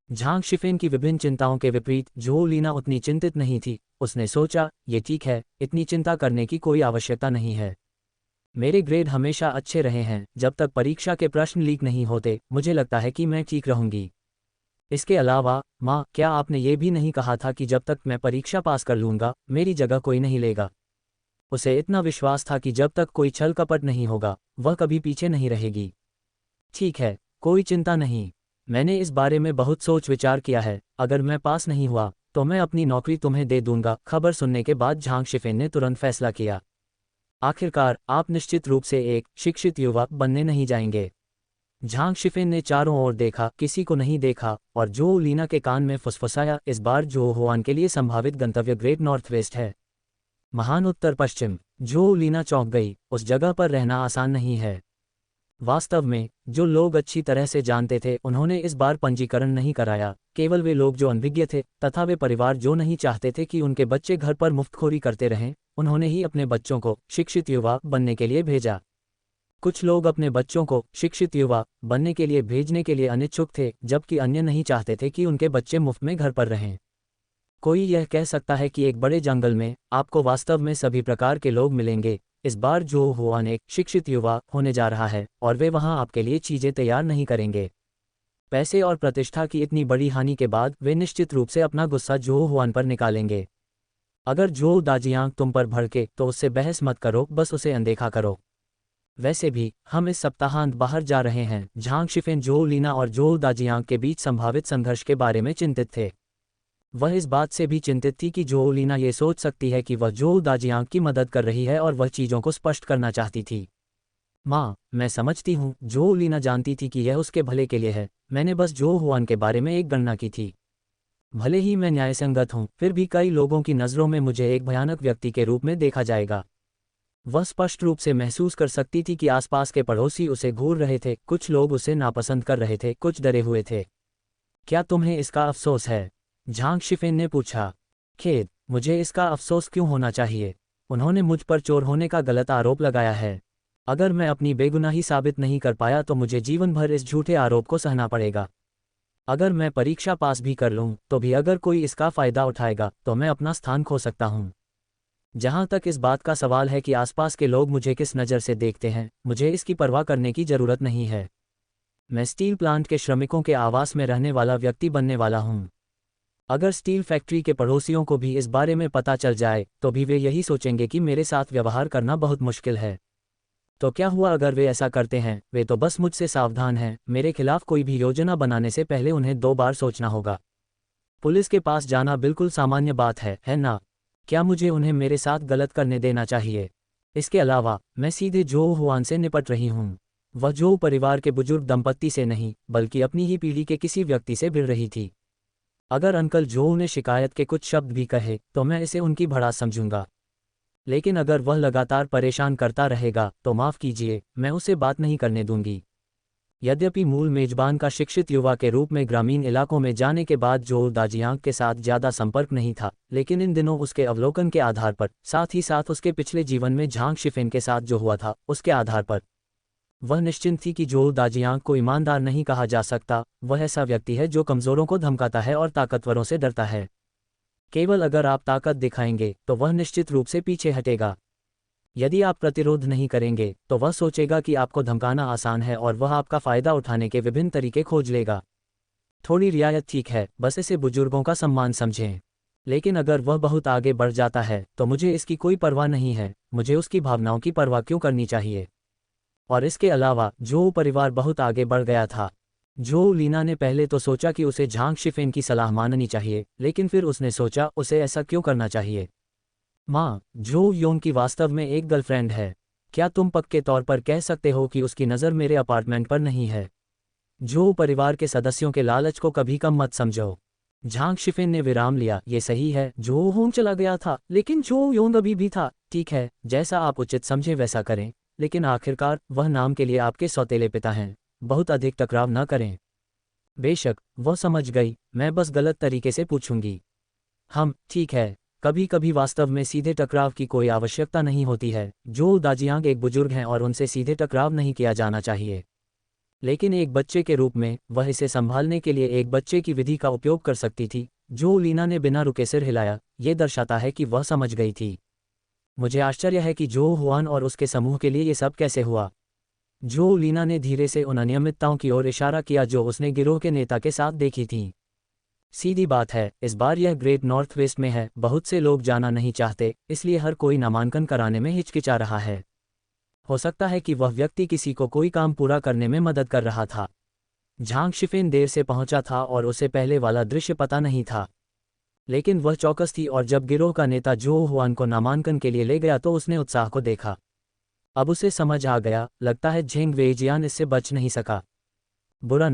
झांग शिफेन की विभिन्न चिंताओं के विपरीत जो लीना उतनी चिंतित नहीं थी। उसने सोचा, ये ठीक है, इतनी चिंता करने की कोई आवश्यकता नहीं है। मेरे ग्रेड हमेशा अच्छे रहे हैं, जब तक परीक्षा के प्रश्न लीक नहीं होते मुझे लगता है कि मैं ठीक रहूंगी। इसके अलावा माँ, क्या आपने ये भी नहीं कहा था कि जब तक मैं परीक्षा पास कर लूंगा मेरी जगह कोई नहीं लेगा? उसे इतना विश्वास था कि जब तक कोई छल कपट नहीं होगा वह कभी पीछे नहीं रहेगी। ठीक है, कोई चिंता नहीं। मैंने इस बारे में बहुत सोच विचार किया है। अगर मैं पास नहीं हुआ तो मैं अपनी नौकरी तुम्हें दे दूंगा। खबर सुनने के बाद झांग शिफेन ने तुरंत फैसला किया। आखिरकार आप निश्चित रूप से एक शिक्षित युवा बनने नहीं जाएंगे। झांग शिफेन ने चारों ओर देखा, किसी को नहीं देखा, और जो लीना के कान में फुसफुसाया, इस बार जो हुआन के लिए संभावित गंतव्य ग्रेट नॉर्थ वेस्ट है, महान उत्तर पश्चिम। जो लीना चौंक गई। उस जगह पर रहना आसान नहीं है। वास्तव में जो लोग अच्छी तरह से जानते थे उन्होंने इस बार पंजीकरण नहीं कराया। केवल वे लोग जो अनभिज्ञ थे तथा वे परिवार जो नहीं चाहते थे कि उनके बच्चे घर पर मुफ्तखोरी करते रहें, उन्होंने ही अपने बच्चों को शिक्षित युवा बनने के लिए भेजा। कुछ लोग अपने बच्चों को शिक्षित युवा बनने के लिए भेजने के लिए अनिच्छुक थे, जबकि अन्य नहीं चाहते थे कि उनके बच्चे मुफ्त में घर पर रहें। कोई यह कह सकता है कि एक बड़े जंगल में आपको वास्तव में सभी प्रकार के लोग मिलेंगे। इस बार जो हुआन एक शिक्षित युवा होने जा रहा है और वे वहां आपके लिए चीजें तैयार नहीं करेंगे। पैसे और प्रतिष्ठा की इतनी बड़ी हानि के बाद वे निश्चित रूप से अपना गुस्सा जो हुआन पर निकालेंगे। अगर जो दाजियांग तुम पर भड़के तो उससे बहस मत करो, बस उसे अनदेखा करो। वैसे भी हम इस सप्ताहांत बाहर जा रहे हैं। झांग शिफेन जो लीना और जो दाजियांग के बीच संभावित संघर्ष के बारे में चिंतित थे। वह इस बात से भी चिंतित थी कि जो लीना ये सोच सकती है कि वह जो दाजियांग की मदद कर रही है और वह चीज़ों को स्पष्ट करना चाहती थी। माँ, मैं समझती हूँ। जो लीना जानती थी कि यह उसके भले के लिए है। मैंने बस जो हुआन के बारे में एक गणना की थी। भले ही मैं न्यायसंगत हूँ, फिर भी कई लोगों की नज़रों में मुझे एक भयानक व्यक्ति के रूप में देखा जाएगा। वह स्पष्ट रूप से महसूस कर सकती थी कि आसपास के पड़ोसी उसे घूर रहे थे। कुछ लोग उसे नापसंद कर रहे थे, कुछ डरे हुए थे। क्या तुम्हें इसका अफसोस है? झांग शिफेन ने पूछा। खेद, मुझे इसका अफसोस क्यों होना चाहिए? उन्होंने मुझ पर चोर होने का गलत आरोप लगाया है। अगर मैं अपनी बेगुनाही साबित नहीं कर पाया तो मुझे जीवन भर इस झूठे आरोप को सहना पड़ेगा। अगर मैं परीक्षा पास भी कर लूं तो भी अगर कोई इसका फायदा उठाएगा तो मैं अपना स्थान खो सकता हूं। जहां तक इस बात का सवाल है कि आसपास के लोग मुझे किस नज़र से देखते हैं, मुझे इसकी परवाह करने की जरूरत नहीं है। मैं स्टील प्लांट के श्रमिकों के आवास में रहने वाला व्यक्ति बनने वाला हूं। अगर स्टील फैक्ट्री के पड़ोसियों को भी इस बारे में पता चल जाए तो भी वे यही सोचेंगे कि मेरे साथ व्यवहार करना बहुत मुश्किल है। तो क्या हुआ अगर वे ऐसा करते हैं? वे तो बस मुझसे सावधान हैं। मेरे खिलाफ कोई भी योजना बनाने से पहले उन्हें 2 बार सोचना होगा। पुलिस के पास जाना बिल्कुल सामान्य बात है ना? क्या मुझे उन्हें मेरे साथ गलत करने देना चाहिए? इसके अलावा मैं सीधे जो हुआन से निपट रही हूँ। वह जो परिवार के बुजुर्ग दंपत्ति से नहीं बल्कि अपनी ही पीढ़ी के किसी व्यक्ति से भिड़ रही थी। अगर अंकल जो ने शिकायत के कुछ शब्द भी कहे तो मैं इसे उनकी भड़ास समझूंगा, लेकिन अगर वह लगातार परेशान करता रहेगा तो माफ़ कीजिए, मैं उसे बात नहीं करने दूंगी। यद्यपि मूल मेजबान का शिक्षित युवा के रूप में ग्रामीण इलाकों में जाने के बाद जो दाजियांग के साथ ज़्यादा संपर्क नहीं था, लेकिन इन दिनों उसके अवलोकन के आधार पर, साथ ही साथ उसके पिछले जीवन में झांग शिफेन के साथ जो हुआ था उसके आधार पर, वह निश्चिंत थी कि जोऊ दाजियांग को ईमानदार नहीं कहा जा सकता, वह ऐसा व्यक्ति है जो कमज़ोरों को धमकाता है और ताकतवरों से डरता है। केवल अगर आप ताकत दिखाएंगे तो वह निश्चित रूप से पीछे हटेगा। यदि आप प्रतिरोध नहीं करेंगे तो वह सोचेगा कि आपको धमकाना आसान है और वह आपका फ़ायदा उठाने के विभिन्न तरीके खोज लेगा। थोड़ी रियायत ठीक है, बस इसे बुजुर्गों का सम्मान समझें। लेकिन अगर वह बहुत आगे बढ़ जाता है तो मुझे इसकी कोई परवाह नहीं है, मुझे उसकी भावनाओं की परवाह क्यों करनी चाहिए। और इसके अलावा जोऊ परिवार बहुत आगे बढ़ गया था। जोऊ लीना ने पहले तो सोचा कि उसे झांग शिफेन की सलाह माननी चाहिए, लेकिन फिर उसने सोचा उसे ऐसा क्यों करना चाहिए। माँ, जोऊ योंग की वास्तव में एक गर्लफ्रेंड है। क्या तुम पक्के तौर पर कह सकते हो कि उसकी नज़र मेरे अपार्टमेंट पर नहीं है? जोऊ परिवार के सदस्यों के लालच को कभी कम मत समझो। झांग शिफेन ने विराम लिया। ये सही है, जोऊ होंग चला गया था, लेकिन जोऊ योंग अभी भी था। ठीक है, जैसा आप उचित समझे वैसा करें, लेकिन आखिरकार वह नाम के लिए आपके सौतेले पिता हैं। बहुत अधिक टकराव न करें। बेशक, वह समझ गई, मैं बस गलत तरीके से पूछूंगी। ठीक है। कभी कभी वास्तव में सीधे टकराव की कोई आवश्यकता नहीं होती है। जोऊ दाजियांग एक बुजुर्ग हैं और उनसे सीधे टकराव नहीं किया जाना चाहिए। लेकिन एक बच्चे के रूप में वह इसे संभालने के लिए एक बच्चे की विधि का उपयोग कर सकती थी। जोऊ लीना ने बिना रुके सिर हिलाया। ये दर्शाता है कि वह समझ गई थी। मुझे आश्चर्य है कि जोऊ हुआन और उसके समूह के लिए ये सब कैसे हुआ। जोऊ लीना ने धीरे से उन अनियमितताओं की ओर इशारा किया जो उसने गिरोह के नेता के साथ देखी थीं। सीधी बात है, इस बार यह ग्रेट नॉर्थ वेस्ट में है। बहुत से लोग जाना नहीं चाहते, इसलिए हर कोई नामांकन कराने में हिचकिचा रहा है। हो सकता है कि वह व्यक्ति किसी को कोई काम पूरा करने में मदद कर रहा था। झांग शिफेन देर से पहुंचा था और उसे पहले वाला दृश्य पता नहीं था। लेकिन वह चौकस थी और जब गिरोह का नेता जोऊ हुआन को नामांकन के लिए ले गया तो उसने उत्साह को देखा। अब उसे समझ आ गया, लगता है झेंग वेजियान इससे बच नहीं सका। बुरा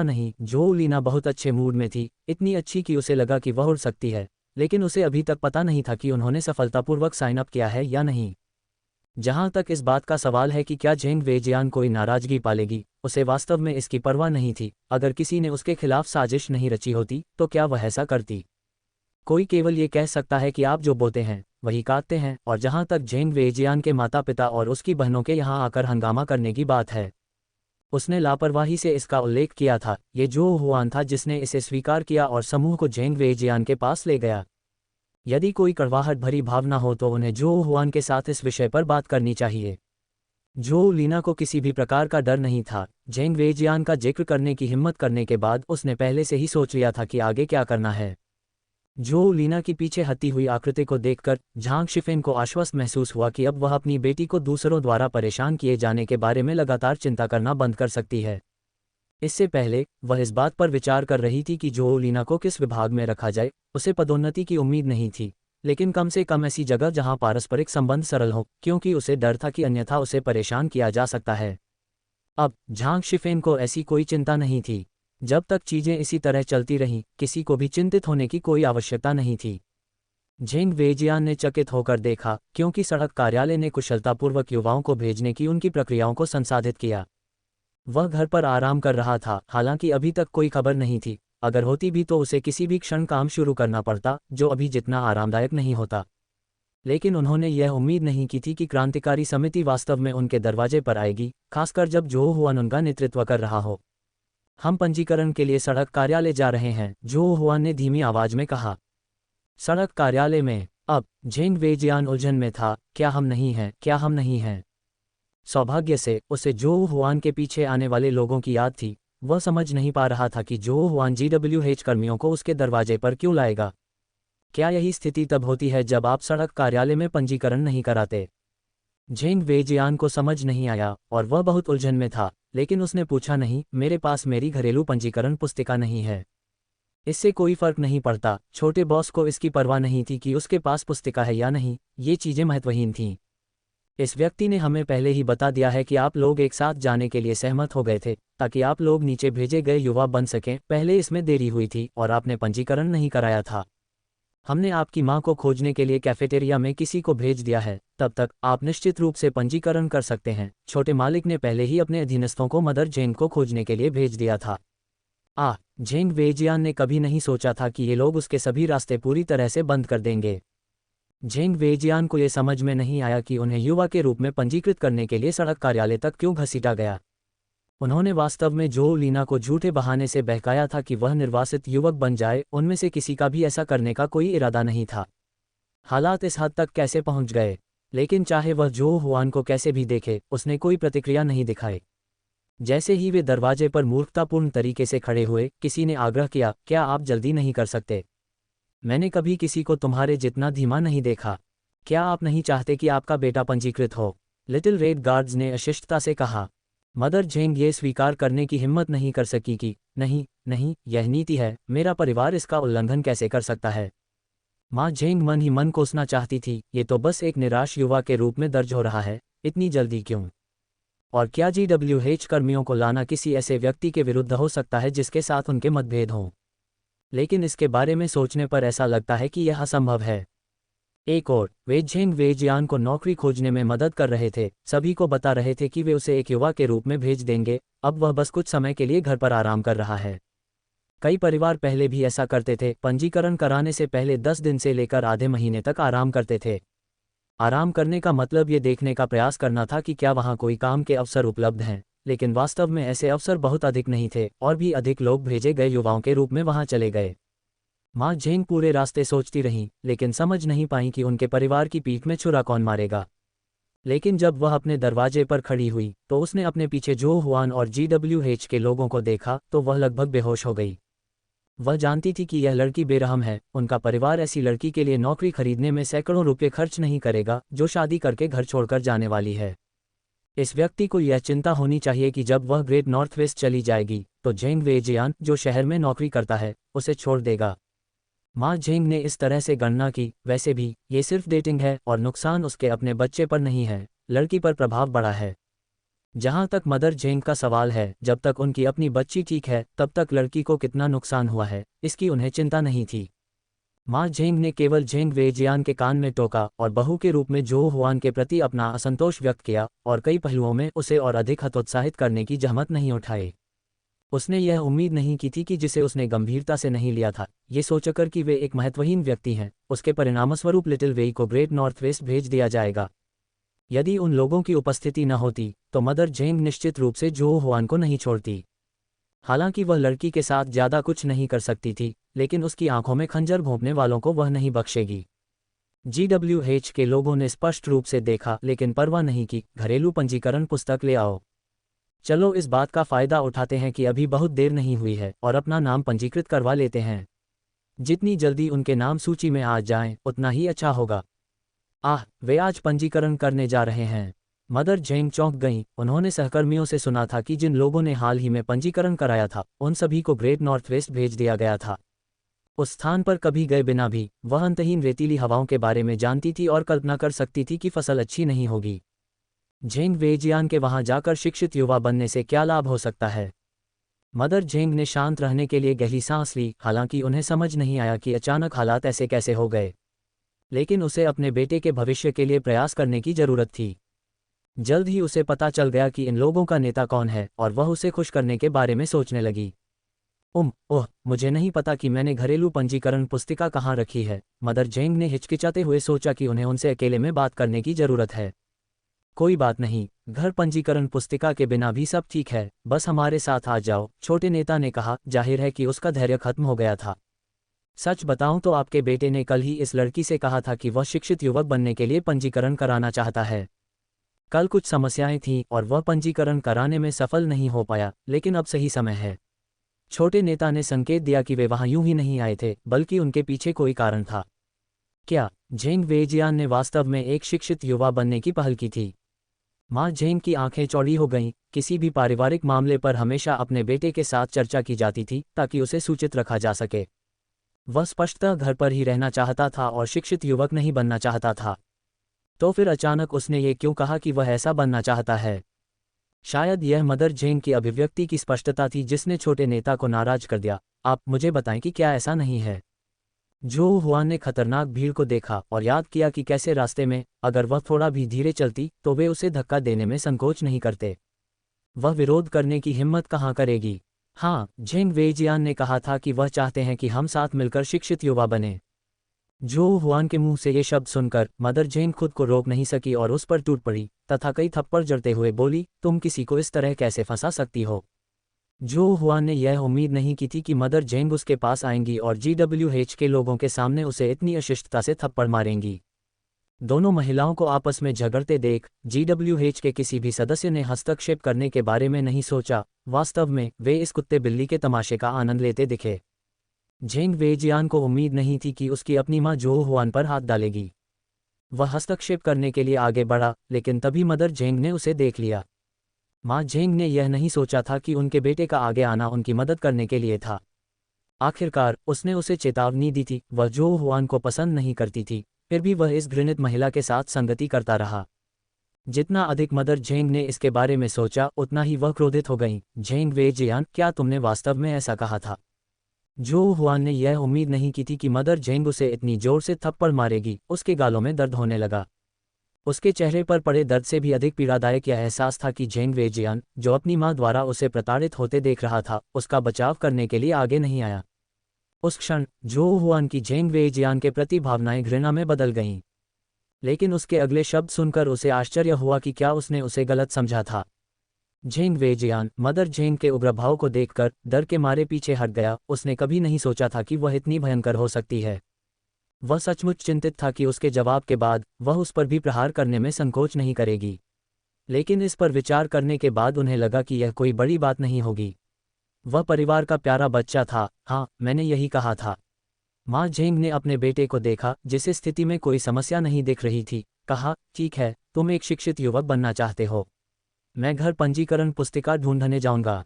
नहीं। जोऊ लीना बहुत अच्छे मूड में थी, इतनी अच्छी कि उसे लगा कि वह उड़ सकती है, लेकिन उसे अभी तक पता नहीं था कि उन्होंने सफलतापूर्वक साइन अप किया है या नहीं। जहां तक इस बात का सवाल है कि क्या झेंग वेजियान कोई नाराजगी पालेगी, उसे वास्तव में इसकी परवाह नहीं थी। अगर किसी ने उसके खिलाफ साजिश नहीं रची होती तो क्या वह ऐसा करती? कोई केवल ये कह सकता है कि आप जो बोते हैं वही काटते हैं। और जहां तक झेंग वेजियान के माता पिता और उसकी बहनों के यहां आकर हंगामा करने की बात है, उसने लापरवाही से इसका उल्लेख किया था। ये जोऊ हुआन था जिसने इसे स्वीकार किया और समूह को झेंग वेजियान के पास ले गया। यदि कोई कड़वाहट भरी भावना हो तो उन्हें जोऊ हुआन के साथ इस विषय पर बात करनी चाहिए। जोऊ लीना को किसी भी प्रकार का डर नहीं था। झेंग वेजियान का जिक्र करने की हिम्मत करने के बाद उसने पहले से ही सोच लिया था कि आगे क्या करना है। जोऊ लीना की पीछे हटी हुई आकृति को देखकर झांग शिफेन को आश्वस्त महसूस हुआ कि अब वह अपनी बेटी को दूसरों द्वारा परेशान किए जाने के बारे में लगातार चिंता करना बंद कर सकती है। इससे पहले वह इस बात पर विचार कर रही थी कि जोऊ लीना को किस विभाग में रखा जाए। उसे पदोन्नति की उम्मीद नहीं थी, लेकिन कम से कम ऐसी जगह जहां पारस्परिक संबंध सरल हो, क्योंकि उसे डर था कि अन्यथा उसे परेशान किया जा सकता है। अब झांग शिफेन को ऐसी कोई चिंता नहीं थी। जब तक चीजें इसी तरह चलती रहीं, किसी को भी चिंतित होने की कोई आवश्यकता नहीं थी। झेंग वेजियान ने चकित होकर देखा, क्योंकि सड़क कार्यालय ने कुशलतापूर्वक युवाओं को भेजने की उनकी प्रक्रियाओं को संसाधित किया। वह घर पर आराम कर रहा था, हालांकि अभी तक कोई खबर नहीं थी। अगर होती भी तो उसे किसी भी क्षण काम शुरू करना पड़ता, जो अभी जितना आरामदायक नहीं होता। लेकिन उन्होंने यह उम्मीद नहीं की थी कि क्रांतिकारी समिति वास्तव में उनके दरवाजे पर आएगी, खासकर जब जोऊ हुआन उनका नेतृत्व कर रहा हो। हम पंजीकरण के लिए सड़क कार्यालय जा रहे हैं, जोऊ हुआन ने धीमी आवाज में कहा। सड़क कार्यालय में? अब झेंग वेजियान उलझन में था। क्या हम नहीं हैं? सौभाग्य से उसे जोऊ हुआन के पीछे आने वाले लोगों की याद थी। वह समझ नहीं पा रहा था कि जोऊ हुआन GWH कर्मियों को उसके दरवाजे पर क्यों लाएगा। क्या यही स्थिति तब होती है जब आप सड़क कार्यालय में पंजीकरण नहीं कराते? झेंग वेजियान को समझ नहीं आया और वह बहुत उलझन में था, लेकिन उसने पूछा, नहीं, मेरे पास मेरी घरेलू पंजीकरण पुस्तिका नहीं है। इससे कोई फर्क नहीं पड़ता। छोटे बॉस को इसकी परवाह नहीं थी कि उसके पास पुस्तिका है या नहीं, ये चीजें महत्वहीन थीं। इस व्यक्ति ने हमें पहले ही बता दिया है कि आप लोग एक साथ जाने के लिए सहमत हो गए थे, ताकि आप लोग नीचे भेजे गए युवा बन सकें। पहले इसमें देरी हुई थी और आपने पंजीकरण नहीं कराया था। हमने आपकी मां को खोजने के लिए कैफेटेरिया में किसी को भेज दिया है। तब तक आप निश्चित रूप से पंजीकरण कर सकते हैं। छोटे मालिक ने पहले ही अपने अधीनस्थों को मदर झेंग को खोजने के लिए भेज दिया था। झेंग वेजियान ने कभी नहीं सोचा था कि ये लोग उसके सभी रास्ते पूरी तरह से बंद कर देंगे। झेंग वेजियान को ये समझ में नहीं आया कि उन्हें युवा के रूप में पंजीकृत करने के लिए सड़क कार्यालय तक क्यों घसीटा गया। उन्होंने वास्तव में जो लीना को झूठे बहाने से बहकाया था कि वह निर्वासित युवक बन जाए, उनमें से किसी का भी ऐसा करने का कोई इरादा नहीं था। हालात इस हद तक कैसे पहुंच गए? लेकिन चाहे वह जो हुआन को कैसे भी देखे, उसने कोई प्रतिक्रिया नहीं दिखाई। जैसे ही वे दरवाजे पर मूर्खतापूर्ण तरीके से खड़े हुए, किसी ने आग्रह किया, क्या आप जल्दी नहीं कर सकते? मैंने कभी किसी को तुम्हारे जितना धीमा नहीं देखा। क्या आप नहीं चाहते कि आपका बेटा पंजीकृत हो? लिटिल रेड गार्ड्स ने अशिष्टता से कहा। मदर झेंग ये स्वीकार करने की हिम्मत नहीं कर सकी कि नहीं नहीं, यह नीति है, मेरा परिवार इसका उल्लंघन कैसे कर सकता है। माँ झेंग मन ही मन कोसना चाहती थी, ये तो बस एक निराश युवा के रूप में दर्ज हो रहा है, इतनी जल्दी क्यों? और क्या GWH कर्मियों को लाना किसी ऐसे व्यक्ति के विरुद्ध हो सकता है जिसके साथ उनके मतभेद हों? लेकिन इसके बारे में सोचने पर ऐसा लगता है कि यह असंभव है। एक और, वे झेंग वेजियान को नौकरी खोजने में मदद कर रहे थे, सभी को बता रहे थे कि वे उसे एक युवा के रूप में भेज देंगे, अब वह बस कुछ समय के लिए घर पर आराम कर रहा है। कई परिवार पहले भी ऐसा करते थे, पंजीकरण कराने से पहले 10 दिन से लेकर आधे महीने तक आराम करते थे। आराम करने का मतलब ये देखने का प्रयास करना था कि क्या वहाँ कोई काम के अवसर उपलब्ध हैं, लेकिन वास्तव में ऐसे अवसर बहुत अधिक नहीं थे, और भी अधिक लोग भेजे गए युवाओं के रूप में वहाँ चले गए। माँ झेंग पूरे रास्ते सोचती रहीं, लेकिन समझ नहीं पाई कि उनके परिवार की पीठ में छुरा कौन मारेगा। लेकिन जब वह अपने दरवाजे पर खड़ी हुई, तो उसने अपने पीछे जो हुआन और GWH के लोगों को देखा तो वह लगभग बेहोश हो गई। वह जानती थी कि यह लड़की बेरहम है, उनका परिवार ऐसी लड़की के लिए नौकरी खरीदने में सैकड़ों रुपये खर्च नहीं करेगा जो शादी करके घर छोड़कर जाने वाली है। इस व्यक्ति को यह चिंता होनी चाहिए कि जब वह ग्रेट नॉर्थ वेस्ट चली जाएगी तो झेंग वेजियान, जो शहर में नौकरी करता है, उसे छोड़ देगा। माँ झेंग ने इस तरह से गणना की, वैसे भी ये सिर्फ डेटिंग है और नुकसान उसके अपने बच्चे पर नहीं है, लड़की पर प्रभाव बड़ा है। जहाँ तक मदर झेंग का सवाल है, जब तक उनकी अपनी बच्ची ठीक है तब तक लड़की को कितना नुकसान हुआ है, इसकी उन्हें चिंता नहीं थी। माँ झेंग ने केवल झेंग वेजियान के कान में टोका और बहू के रूप में जो हुआन के प्रति अपना असंतोष व्यक्त किया, और कई पहलुओं में उसे और अधिक हतोत्साहित करने की जहमत नहीं उठाई। उसने यह उम्मीद नहीं की थी कि जिसे उसने गंभीरता से नहीं लिया था, ये सोचकर कि वे एक महत्वहीन व्यक्ति हैं, उसके परिणामस्वरूप लिटिल वेई को ग्रेट नॉर्थ वेस्ट भेज दिया जाएगा। यदि उन लोगों की उपस्थिति न होती तो मदर झेंग निश्चित रूप से जो हुआन को नहीं छोड़ती। हालांकि वह लड़की के साथ ज़्यादा कुछ नहीं कर सकती थी, लेकिन उसकी आंखों में खंजर भोंकने वालों को वह नहीं बख्शेगी। GWH के लोगों ने स्पष्ट रूप से देखा, लेकिन परवाह नहीं की। घरेलू पंजीकरण पुस्तक ले आओ। चलो इस बात का फ़ायदा उठाते हैं कि अभी बहुत देर नहीं हुई है और अपना नाम पंजीकृत करवा लेते हैं। जितनी जल्दी उनके नाम सूची में आ जाएं, उतना ही अच्छा होगा। वे आज पंजीकरण करने जा रहे हैं। मदर झेंग चौंक गईं। उन्होंने सहकर्मियों से सुना था कि जिन लोगों ने हाल ही में पंजीकरण कराया था, उन सभी को ग्रेट नॉर्थ वेस्ट भेज दिया गया था। उस स्थान पर कभी गए बिना भी वह अंतहीन रेतीली हवाओं के बारे में जानती थी और कल्पना कर सकती थी कि फसल अच्छी नहीं होगी। झेंग वेजियान के वहां जाकर शिक्षित युवा बनने से क्या लाभ हो सकता है? मदर झेंग ने शांत रहने के लिए गहरी सांस ली, हालांकि उन्हें समझ नहीं आया कि अचानक हालात ऐसे कैसे हो गए। लेकिन उसे अपने बेटे के भविष्य के लिए प्रयास करने की जरूरत थी। जल्द ही उसे पता चल गया कि इन लोगों का नेता कौन है, और वह उसे खुश करने के बारे में सोचने लगी। मुझे नहीं पता कि मैंने घरेलू पंजीकरण पुस्तिका कहाँ रखी है। मदर झेंग ने हिचकिचाते हुए सोचा कि उन्हें उनसे अकेले में बात करने की जरूरत है। कोई बात नहीं, घर पंजीकरण पुस्तिका के बिना भी सब ठीक है, बस हमारे साथ आ जाओ, छोटे नेता ने कहा। जाहिर है कि उसका धैर्य खत्म हो गया था। सच बताऊं तो आपके बेटे ने कल ही इस लड़की से कहा था कि वह शिक्षित युवक बनने के लिए पंजीकरण कराना चाहता है। कल कुछ समस्याएं थीं और वह पंजीकरण कराने में सफल नहीं हो पाया, लेकिन अब सही समय है। छोटे नेता ने संकेत दिया कि वे वहां यूं ही नहीं आए थे, बल्कि उनके पीछे कोई कारण था। क्या झेंग वेजियान ने वास्तव में एक शिक्षित युवा बनने की पहल की थी? माँ झेंग की आंखें चौड़ी हो गईं। किसी भी पारिवारिक मामले पर हमेशा अपने बेटे के साथ चर्चा की जाती थी ताकि उसे सूचित रखा जा सके। वह स्पष्टतः घर पर ही रहना चाहता था और शिक्षित युवक नहीं बनना चाहता था। तो फिर अचानक उसने ये क्यों कहा कि वह ऐसा बनना चाहता है? शायद यह मदर झेंग की अभिव्यक्ति की स्पष्टता थी जिसने छोटे नेता को नाराज कर दिया। आप मुझे बताएं कि क्या ऐसा नहीं है? जो हुआन ने खतरनाक भीड़ को देखा और याद किया कि कैसे रास्ते में अगर वह थोड़ा भी धीरे चलती तो वे उसे धक्का देने में संकोच नहीं करते। वह विरोध करने की हिम्मत कहाँ करेगी? हाँ, झेंग वेजियान ने कहा था कि वह चाहते हैं कि हम साथ मिलकर शिक्षित युवा बने। जो हुआन के मुंह से ये शब्द सुनकर मदर जेन खुद को रोक नहीं सकी और उस पर टूट पड़ी तथा कई थप्पड़ जड़ते हुए बोली, तुम किसी को इस तरह कैसे फंसा सकती हो। जो हुआन ने यह उम्मीद नहीं की थी कि मदर जेंग उसके पास आएंगी और GWH के लोगों के सामने उसे इतनी अशिष्टता से थप्पड़ मारेंगी। दोनों महिलाओं को आपस में झगड़ते देख GWH के किसी भी सदस्य ने हस्तक्षेप करने के बारे में नहीं सोचा। वास्तव में वे इस कुत्ते बिल्ली के तमाशे का आनंद लेते दिखे। जेंग वेजियान को उम्मीद नहीं थी कि उसकी अपनी मां जो हुआन पर हाथ डालेगी। वह हस्तक्षेप करने के लिए आगे बढ़ा, लेकिन तभी मदर जेंग ने उसे देख लिया। मां जेंग ने यह नहीं सोचा था कि उनके बेटे का आगे आना उनकी मदद करने के लिए था। आखिरकार उसने उसे चेतावनी दी थी। वह जो हुआन को पसंद नहीं करती थी, फिर भी वह इस घृणित महिला के साथ संगति करता रहा। जितना अधिक मदर जेंग ने इसके बारे में सोचा, उतना ही वह क्रोधित हो गईं। जेंग वेजियान, क्या तुमने वास्तव में ऐसा कहा था? जो हुआन ने यह उम्मीद नहीं की थी कि मदर जेंग उसे इतनी जोर से थप्पड़ मारेगी। उसके गालों में दर्द होने लगा। उसके चेहरे पर पड़े दर्द से भी अधिक पीड़ादायक यह एहसास था कि जेंग वेजियान, जो अपनी मां द्वारा उसे प्रताड़ित होते देख रहा था, उसका बचाव करने के लिए आगे नहीं आया। उस क्षण जो हुआन की जेंग वेजियान के प्रति भावनाएं घृणा में बदल गईं। लेकिन उसके अगले शब्द सुनकर उसे आश्चर्य हुआ कि क्या उसने उसे गलत समझा था। जेंग वेजियान मदर जेंग के उग्र भाव को देखकर डर के मारे पीछे हट गया। उसने कभी नहीं सोचा था कि वह इतनी भयंकर हो सकती है। वह सचमुच चिंतित था कि उसके जवाब के बाद वह उस पर भी प्रहार करने में संकोच नहीं करेगी। लेकिन इस पर विचार करने के बाद उन्हें लगा कि यह कोई बड़ी बात नहीं होगी। वह परिवार का प्यारा बच्चा था। हाँ, मैंने यही कहा था। मां जेंग ने अपने बेटे को देखा, जिस स्थिति में कोई समस्या नहीं दिख रही थी। कहा, ठीक है, तुम एक शिक्षित युवक बनना चाहते हो। मैं घर पंजीकरण पुस्तिका ढूंढने जाऊंगा।